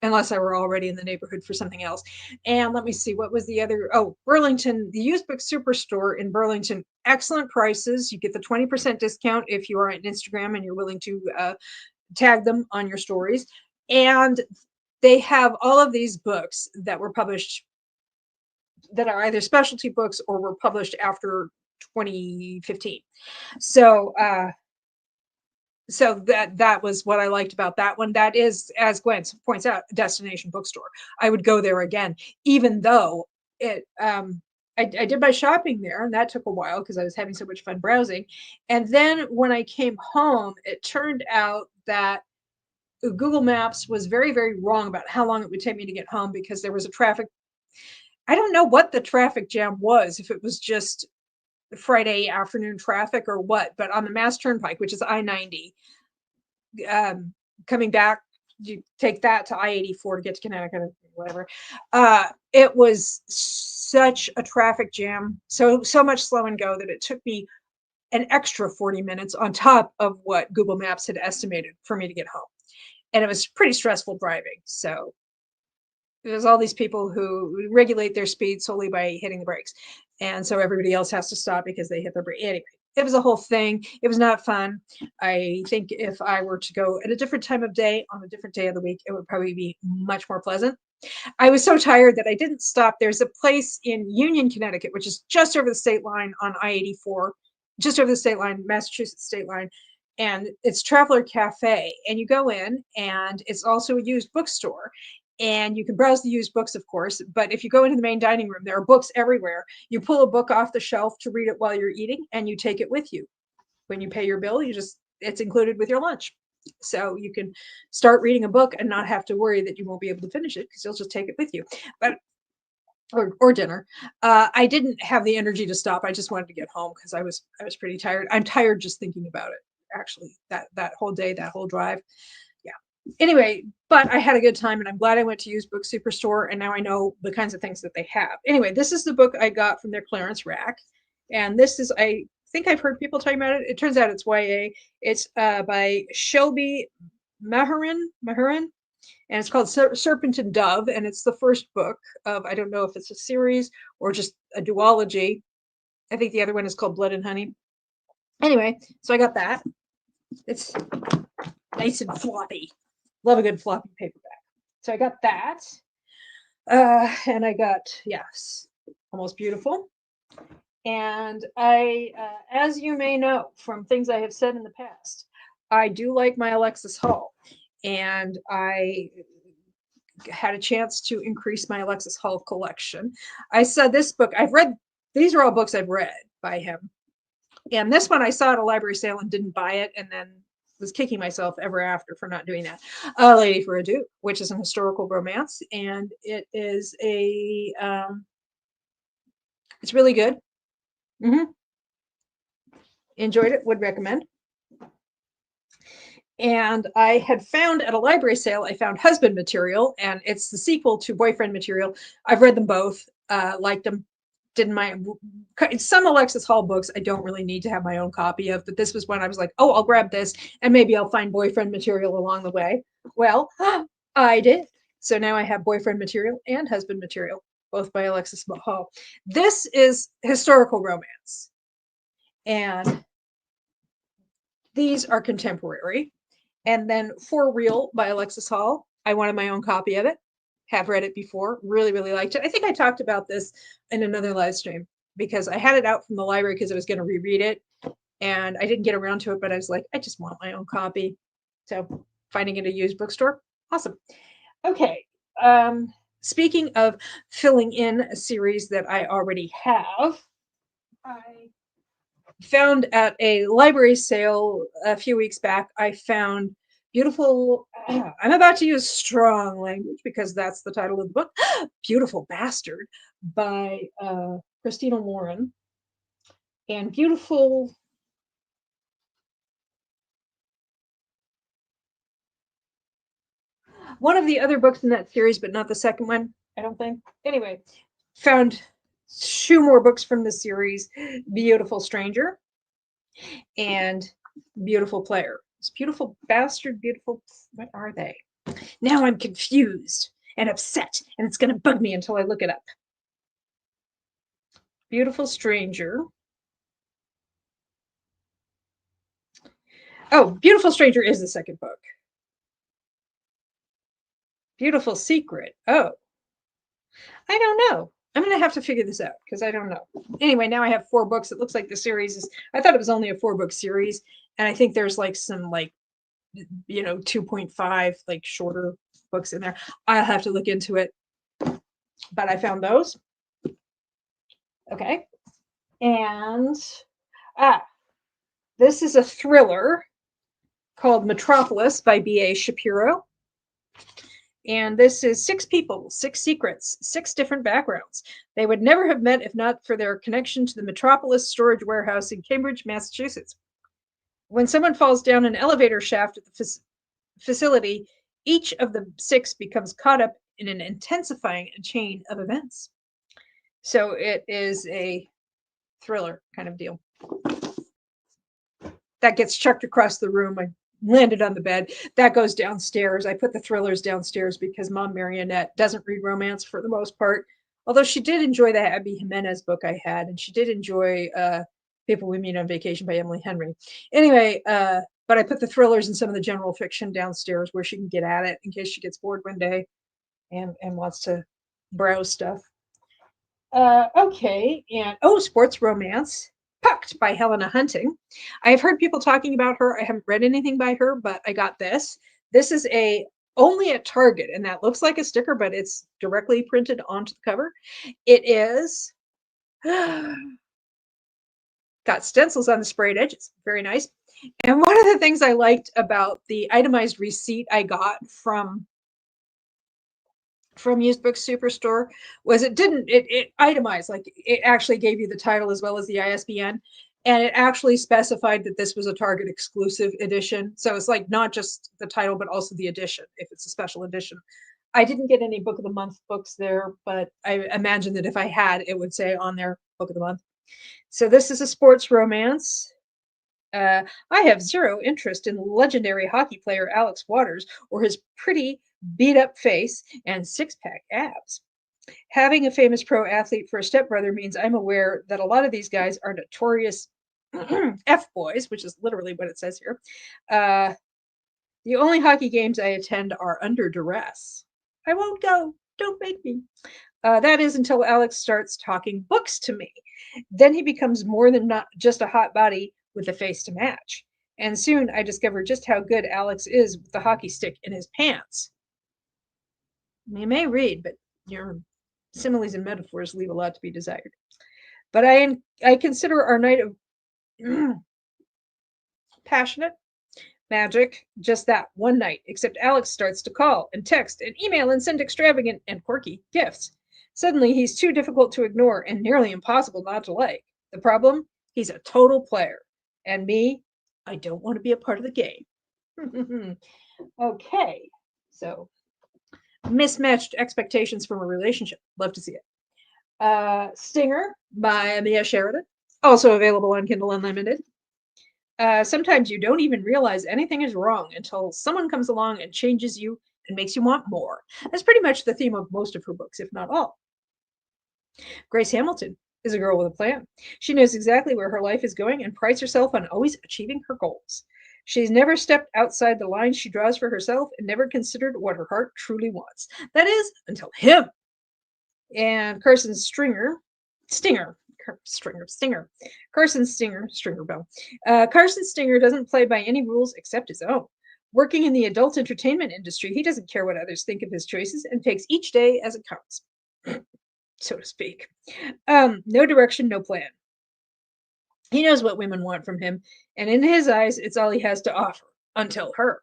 unless I were already in the neighborhood for something else. And let me see, what was the other? Oh, Burlington, the used book superstore in Burlington, excellent prices. You get the 20% discount if you are on Instagram and you're willing to tag them on your stories. And they have all of these books that were published that are either specialty books or were published after 2015. So, that was what I liked about that one. That is, as Gwen points out, a destination bookstore. I would go there again, even though it. I did my shopping there, and that took a while because I was having so much fun browsing. And then when I came home, it turned out that Google Maps was very, very wrong about how long it would take me to get home because there was a traffic. I don't know what the traffic jam was, if it was just Friday afternoon traffic or what, but on the Mass Turnpike, which is I-90, coming back, you take that to I-84 to get to Connecticut or whatever. It was such a traffic jam, so much slow and go that it took me an extra 40 minutes on top of what Google Maps had estimated for me to get home. And it was pretty stressful driving. So there's all these people who regulate their speed solely by hitting the brakes. And so everybody else has to stop because they hit their brake. Anyway, it was a whole thing. It was not fun. I think if I were to go at a different time of day on a different day of the week, it would probably be much more pleasant. I was so tired that I didn't stop. There's a place in Union, Connecticut, which is just over the state line on I-84, just over the state line, Massachusetts state line. And it's Traveler Cafe. And you go in, and it's also a used bookstore. And you can browse the used books, of course, but if you go into the main dining room, there are books everywhere. You pull a book off the shelf to read it while you're eating, and you take it with you. When you pay your bill, it's included with your lunch. So you can start reading a book and not have to worry that you won't be able to finish it because you'll just take it with you. But or dinner. I didn't have the energy to stop. I just wanted to get home because I was pretty tired. I'm tired just thinking about it, actually, that whole day, that whole drive. Anyway, but I had a good time, and I'm glad I went to Used Book Superstore, and now I know the kinds of things that they have. Anyway, this is the book I got from their clearance rack, and this is, I think I've heard people talking about it. It turns out it's YA. It's by Shelby Mahurin, and it's called Serpent and Dove, and it's the first book of, I don't know if it's a series or just a duology. I think the other one is called Blood and Honey. Anyway, so I got that. It's nice and floppy. Love a good floppy paperback. So I got that. And I got, yes, Almost Beautiful. And I, as you may know from things I have said in the past, I do like my Alexis Hall. And I had a chance to increase my Alexis Hall collection. I saw this book, I've read, these are all books I've read by him. And this one I saw at a library sale and didn't buy it. And then was kicking myself ever after for not doing that. A Lady for a Duke, which is an historical romance, and it is it's really good. Hmm. Enjoyed it. Would recommend. And I had found at a library sale, I found Husband Material, and it's the sequel to Boyfriend Material. I've read them both, liked them, didn't mind. Some Alexis Hall books I don't really need to have my own copy of, but this was one I was like, oh, I'll grab this, and maybe I'll find Boyfriend Material along the way. Well, I did. So now I have Boyfriend Material and Husband Material, both by Alexis Hall. This is historical romance, and these are contemporary. And then For Real by Alexis Hall. I wanted my own copy of it. Have read it before. Really, really liked it. I think I talked about this in another live stream because I had it out from the library because I was going to reread it. And I didn't get around to it, but I was like, I just want my own copy. So finding it at a used bookstore. Awesome. Okay. Speaking of filling in a series that I already have, I found at a library sale a few weeks back, I found beautiful, I'm about to use strong language because that's the title of the book, Beautiful Bastard by Christina Lauren. And beautiful, one of the other books in that series, but not the second one, I don't think. Anyway, found two more books from the series, Beautiful Stranger and Beautiful Player. It's Beautiful Bastard, Beautiful, what are they? Now I'm confused and upset, and it's going to bug me until I look it up. Beautiful Stranger. Oh, Beautiful Stranger is the second book. Beautiful Secret. Oh, I don't know. I'm going to have to figure this out because I don't know. Anyway, now I have 4 books. It looks like the series is, I thought it was only a 4-book series. And I think there's like some 2.5 like shorter books in there. I'll have to look into it. But I found those. Okay. And this is a thriller called Metropolis by B.A. Shapiro. And this is 6 people, 6 secrets, 6 different backgrounds. They would never have met if not for their connection to the Metropolis storage warehouse in Cambridge, Massachusetts. When someone falls down an elevator shaft at the facility, each of the 6 becomes caught up in an intensifying chain of events. So it is a thriller kind of deal. That gets chucked across the room. I landed on the bed. That goes downstairs. I put the thrillers downstairs because Mom Marionette doesn't read romance for the most part. Although she did enjoy the Abby Jimenez book I had, and she did enjoy People We Meet on Vacation by Emily Henry. Anyway, but I put the thrillers and some of the general fiction downstairs where she can get at it in case she gets bored one day and wants to browse stuff. Okay, and sports romance. Pucked by Helena Hunting. I've heard people talking about her. I haven't read anything by her, but I got this. This is only at Target, and that looks like a sticker, but it's directly printed onto the cover. It is got stencils on the sprayed edges. Very nice. And one of the things I liked about the itemized receipt I got from Used Book Superstore was it itemized, like it actually gave you the title as well as the ISBN, and it actually specified that this was a Target exclusive edition. So it's like not just the title but also the edition if it's a special edition. I didn't get any book of the month books there, but I imagine that if I had, it would say on there book of the month. So this is a sports romance. I have zero interest in legendary hockey player Alex Waters or his pretty beat up face and 6-pack abs. Having a famous pro athlete for a stepbrother means I'm aware that a lot of these guys are notorious F boys, which is literally what it says here. The only hockey games I attend are under duress. I won't go. Don't make me. That is until Alex starts talking books to me. Then he becomes more than not just a hot body with a face to match. And soon I discover just how good Alex is with the hockey stick in his pants. You may read, but your similes and metaphors leave a lot to be desired. But I consider our night of passionate, Magic, just that one night, except Alex starts to call and text and email and send extravagant and quirky gifts. Suddenly, he's too difficult to ignore and nearly impossible not to like. The problem? He's a total player. And me, I don't want to be a part of the game. Okay, so mismatched expectations from a relationship. Love to see it. Stinger by Mia Sheridan, also available on Kindle Unlimited. Sometimes you don't even realize anything is wrong until someone comes along and changes you and makes you want more. That's pretty much the theme of most of her books, if not all. Grace Hamilton is a girl with a plan. She knows exactly where her life is going and prides herself on always achieving her goals. She's never stepped outside the lines she draws for herself and never considered what her heart truly wants. That is, until him. And Carson Stinger, Carson Stringer Bell. Carson Stinger doesn't play by any rules except his own. Working in the adult entertainment industry, he doesn't care what others think of his choices and takes each day as it comes, so to speak. No direction, no plan. He knows what women want from him, and in his eyes, it's all he has to offer until her.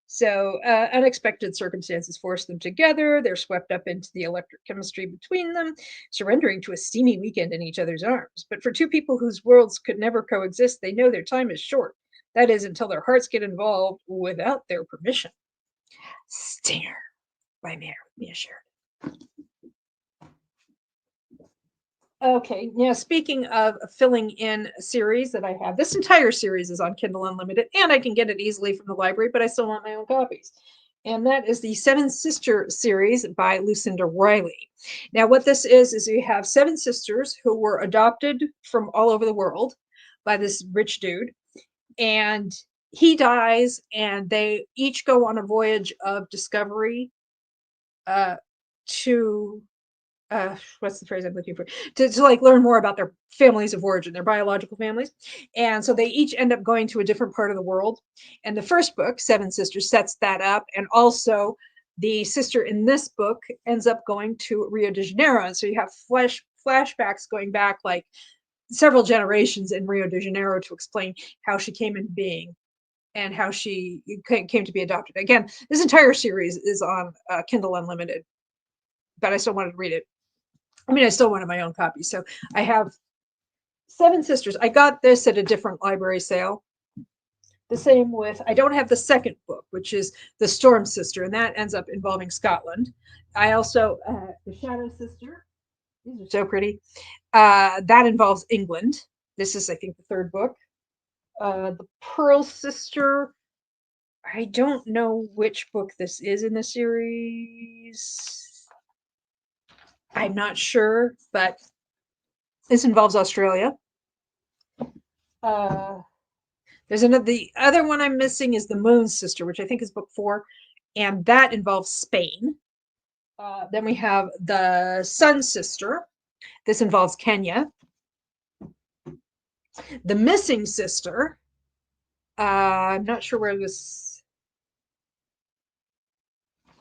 So, unexpected circumstances force them together. They're swept up into the electric chemistry between them, surrendering to a steamy weekend in each other's arms. But for two people whose worlds could never coexist, they know their time is short. That is, until their hearts get involved without their permission. Stinger by Mia Sheridan. Okay, now speaking of filling in a series that I have, this entire series is on Kindle Unlimited, and I can get it easily from the library, but I still want my own copies. And that is the Seven Sister series by Lucinda Riley. Now, what this is you have seven sisters who were adopted from all over the world by this rich dude, and he dies, and they each go on a voyage of discovery to what's the phrase I'm looking for? To like learn more about their families of origin, their biological families. And so they each end up going to a different part of the world. And the first book, Seven Sisters, sets that up. And also the sister in this book ends up going to Rio de Janeiro. And so you have flashbacks going back like several generations in Rio de Janeiro to explain how she came into being and how she came to be adopted. Again, this entire series is on Kindle Unlimited, but I still wanted to read it. I mean, I still wanted my own copy. So I have Seven Sisters. I got this at a different library sale. The same with, I don't have the second book, which is The Storm Sister, and that ends up involving Scotland. I also, The Shadow Sister. These are so pretty. That involves England. This is, I think, the third book. The Pearl Sister. I don't know which book this is in the series. I'm not sure, but this involves Australia. There's another. The other one I'm missing is the Moon Sister, which I think is book 4, and that involves Spain. Then we have the Sun Sister. This involves Kenya. The Missing Sister. I'm not sure where this.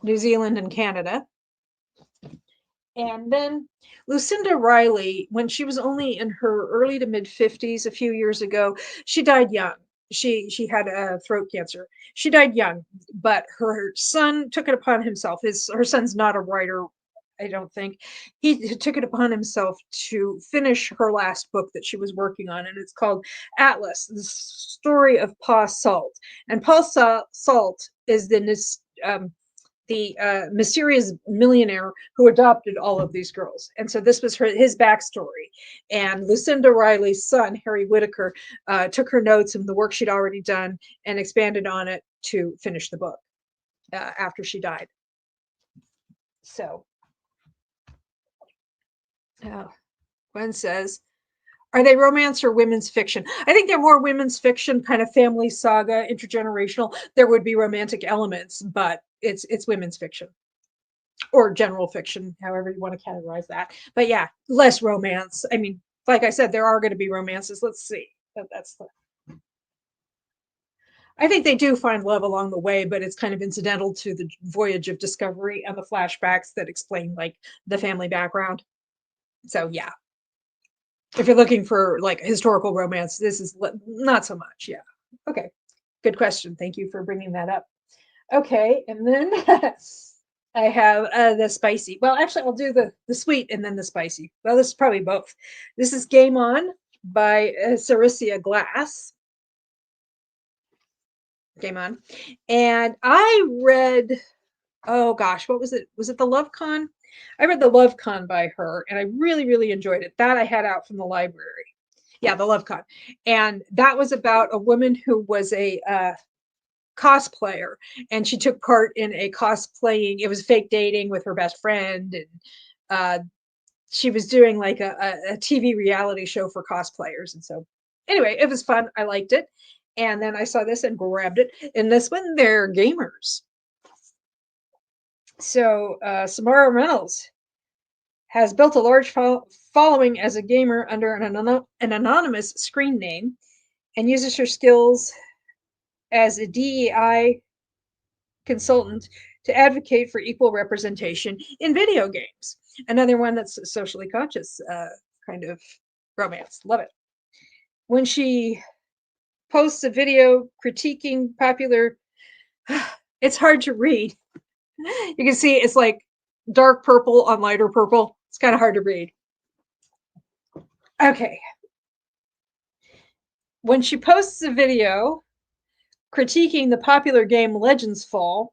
New Zealand and Canada. And then Lucinda Riley, when she was only in her early to mid 50s a few years ago, she died young. She had a throat cancer. She died young, but her son took it upon himself. Her son's not a writer, I don't think. He took it upon himself to finish her last book that she was working on, and it's called Atlas, the story of Pa Salt. And Pa Salt is the mysterious millionaire who adopted all of these girls. And so this was his backstory. And Lucinda Riley's son, Harry Whitaker, took her notes and the work she'd already done and expanded on it to finish the book after she died. So, Gwen says, are they romance or women's fiction? I think they're more women's fiction, kind of family saga, intergenerational. There would be romantic elements, but it's women's fiction or general fiction, however you want to categorize that. But yeah, less romance. I mean, like I said, there are going to be romances. Let's see. I think they do find love along the way, but it's kind of incidental to the voyage of discovery and the flashbacks that explain like the family background. So yeah, if you're looking for like historical romance, this is not so much. Yeah. Okay. Good question. Thank you for bringing that up. Okay, and then I have the spicy. Well, actually, I'll do the sweet and then the spicy. Well, this is probably both. This is Game On by Sarisia Glass. Game On, and I read. Oh gosh, what was it? Was it the Love Con? I read the Love Con by her, and I really, really enjoyed it. That I had out from the library. Yeah, the Love Con, and that was about a woman who was a cosplayer, and she took part in a cosplaying. It was fake dating with her best friend, and uh, she was doing like a TV reality show for cosplayers. And so, anyway, it was fun. I liked it. And then I saw this and grabbed it. And this one, they're gamers. So, Samara Reynolds has built a large following as a gamer under an anonymous screen name and uses her skills as a DEI consultant to advocate for equal representation in video games. Another one that's socially conscious kind of romance. Love it. When she posts a video critiquing popular, it's hard to read. You can see it's like dark purple on lighter purple. It's kind of hard to read. Okay. When she posts a video critiquing the popular game Legends Fall,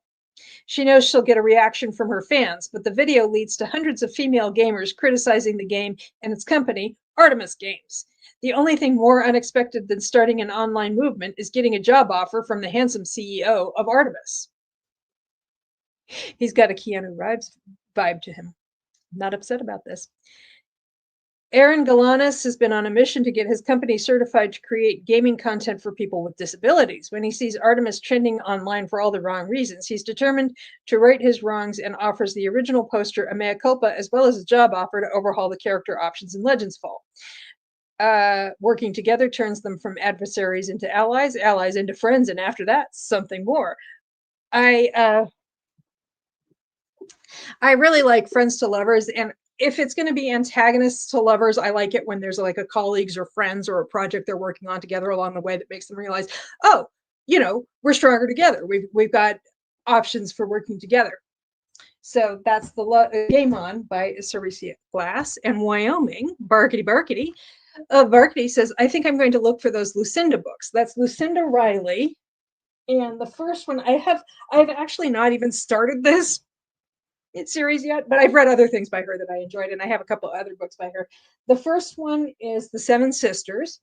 she knows she'll get a reaction from her fans, but the video leads to hundreds of female gamers criticizing the game and its company, Artemis Games. The only thing more unexpected than starting an online movement is getting a job offer from the handsome CEO of Artemis. He's got a Keanu Reeves vibe to him. Not upset about this. Aaron Galanis has been on a mission to get his company certified to create gaming content for people with disabilities. When he sees Artemis trending online for all the wrong reasons, he's determined to right his wrongs and offers the original poster a mea culpa as well as a job offer to overhaul the character options in Legends Fall. Working together turns them from adversaries into allies, allies into friends, and after that, something more. I really like friends to lovers, and if it's going to be antagonists to lovers, I like it when there's like a colleagues or friends or a project they're working on together along the way that makes them realize, oh, we're stronger together. We've got options for working together. So that's the Game On by Sarisia Glass. And Wyoming, Barkety Barkety. Barkety says, I think I'm going to look for those Lucinda books. That's Lucinda Riley. And the first one I've actually not even started this series yet, but I've read other things by her that I enjoyed, and I have a couple other books by her. The first one is The Seven Sisters.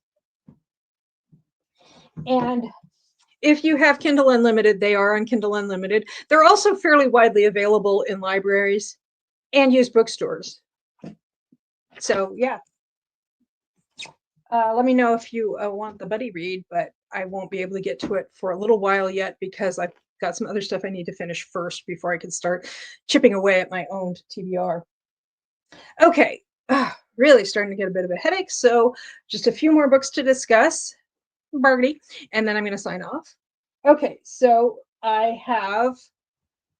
And if you have Kindle Unlimited, they are on Kindle Unlimited. They're also fairly widely available in libraries and used bookstores. So, yeah. Let me know if you want the buddy read, but I won't be able to get to it for a little while yet because I've got some other stuff I need to finish first before I can start chipping away at my own TBR. Okay, really starting to get a bit of a headache, so just a few more books to discuss, Barty, and then I'm going to sign off. Okay, so I have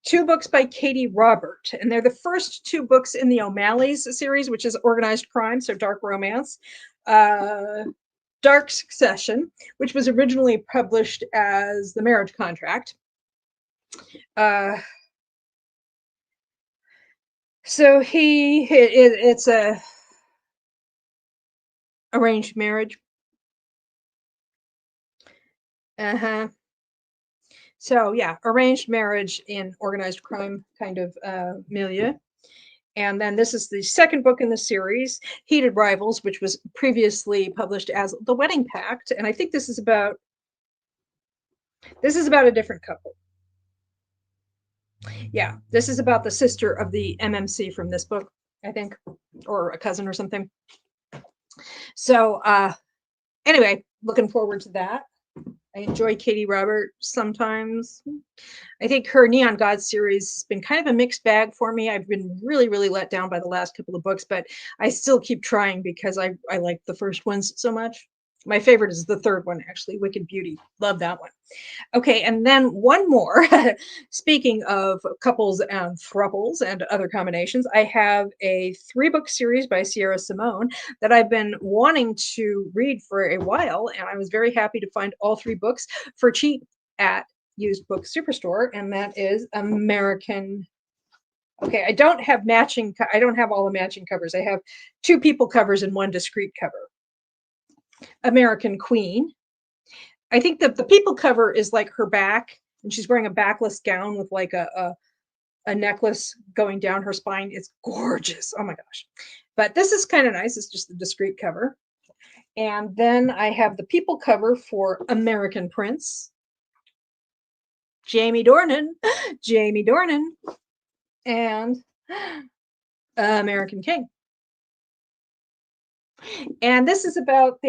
two books by Katie Robert, and they're the first two books in the O'Malley's series, which is organized crime, so dark romance. Dark Succession, which was originally published as The Marriage Contract. So it's a arranged marriage. So yeah, arranged marriage in organized crime kind of milieu. And then this is the second book in the series, Heated Rivals, which was previously published as The Wedding Pact. And I think this is about a different couple. Yeah, this is about the sister of the MMC from this book, I think, or a cousin or something. So anyway, looking forward to that. I enjoy Katie Robert sometimes. I think her Neon Gods series has been kind of a mixed bag for me. I've been really, really let down by the last couple of books, but I still keep trying because I like the first ones so much. My favorite is the third one, actually, Wicked Beauty. Love that one. Okay, and then one more. Speaking of couples and thruples and other combinations, I have a 3-book series by Sierra Simone that I've been wanting to read for a while, and I was very happy to find all 3 books for cheap at Used Book Superstore, and that is American. Okay, I don't have matching. I don't have all the matching covers. I have two people covers and one discrete cover. American Queen. I think that the people cover is like her back, and she's wearing a backless gown with like a necklace going down her spine. It's gorgeous. Oh my gosh. But this is kind of nice. It's just the discrete cover. And then I have the people cover for American Prince. Jamie Dornan. Jamie Dornan. And American King. And this is about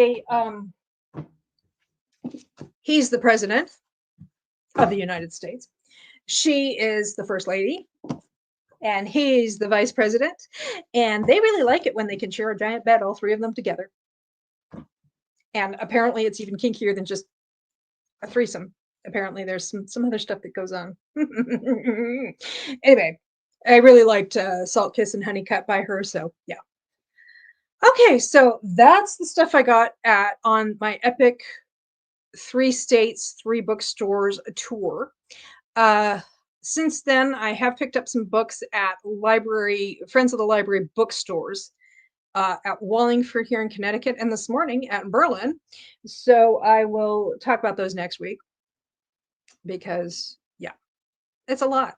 he's the president of the United States. She is the first lady, and he's the vice president. And they really like it when they can share a giant bed, all three of them together. And apparently it's even kinkier than just a threesome. Apparently there's some other stuff that goes on. Anyway, I really liked Salt Kiss and Honey Cut by her, so yeah. Okay, so that's the stuff I got on my epic 3 states, 3 bookstores tour. Since then, I have picked up some books at Friends of the Library bookstores at Wallingford here in Connecticut, and this morning at Berlin. So I will talk about those next week because, yeah, it's a lot.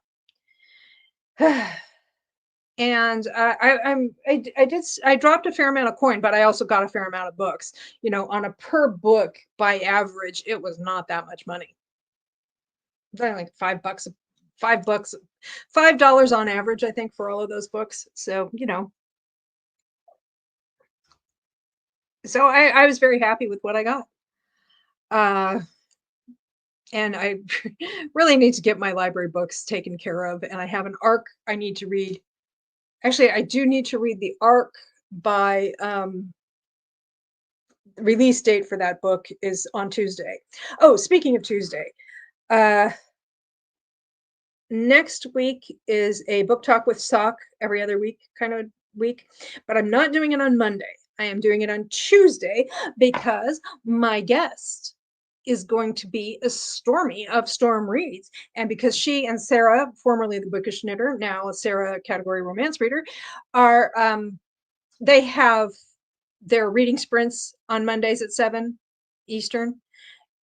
And I dropped a fair amount of coin, but I also got a fair amount of books. You know, on a per book by average, it was not that much money. It's only like $5, $5 on average, I think, for all of those books. So, you know, so I was very happy with what I got. And I really need to get my library books taken care of. And I have an arc I need to read. Actually, I do need to read the arc by release date for that book is on Tuesday. Oh, speaking of Tuesday, next week is a book talk with Sock every other week kind of week, but I'm not doing it on Monday. I am doing it on Tuesday because my guest is going to be a Stormy of Storm Reads. And because she and Sarah, formerly the Bookish Knitter, now Sarah category romance reader, are they have their reading sprints on Mondays at 7 Eastern.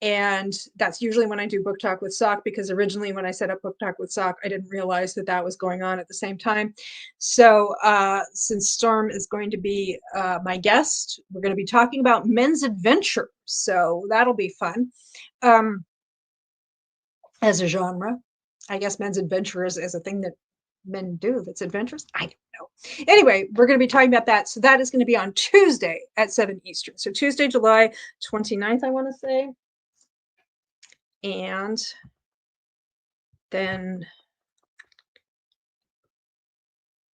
And that's usually when I do book talk with Sock, because originally when I set up book talk with Sock, I didn't realize that that was going on at the same time. So since Storm is going to be my guest, we're going to be talking about men's adventure. So that'll be fun. As a genre, I guess men's adventure is a thing that men do that's adventurous. I don't know. Anyway, we're going to be talking about that. So that is going to be on Tuesday at 7 Eastern. So Tuesday, July 29th, I want to say. And then,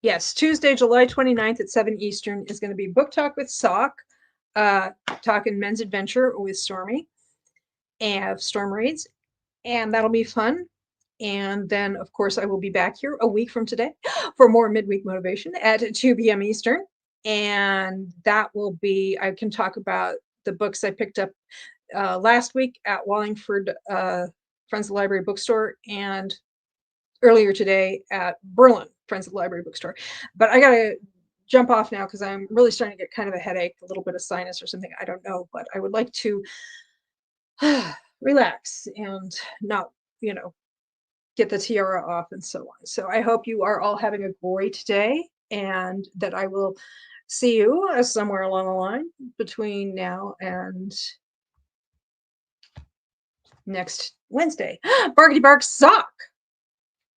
yes, Tuesday, July 29th at 7 Eastern is going to be Book Talk with Sock, talking men's adventure with Stormy and Storm Reads. And that'll be fun. And then, of course, I will be back here a week from today for more midweek motivation at 2 p.m. Eastern. And that will be, I can talk about the books I picked up last week at Wallingford Friends of the Library Bookstore, and earlier today at Berlin Friends of the Library Bookstore. But I got to jump off now because I'm really starting to get kind of a headache, a little bit of sinus or something. I don't know, but I would like to relax and not, you know, get the tiara off and so on. So I hope you are all having a great day, and that I will see you somewhere along the line between now and next Wednesday. Barkity bark sock,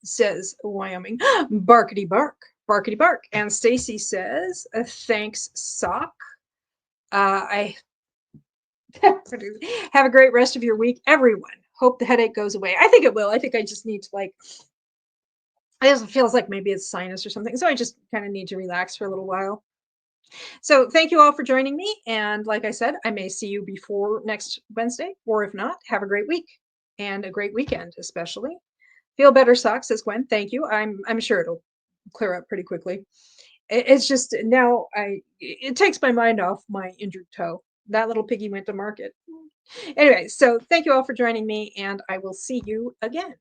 says Wyoming. Barkity bark, barkity bark. And Stacy says, thanks, sock. I have a great rest of your week, everyone. Hope the headache goes away. I think it will. I think I just need to, like, it feels like maybe it's sinus or something. So I just kind of need to relax for a little while. So thank you all for joining me. And like I said, I may see you before next Wednesday, or if not, have a great week and a great weekend, especially. Feel better, Sock, says Gwen. Thank you. I'm sure it'll clear up pretty quickly. It's just now it takes my mind off my injured toe. That little piggy went to market. Anyway, so thank you all for joining me, and I will see you again.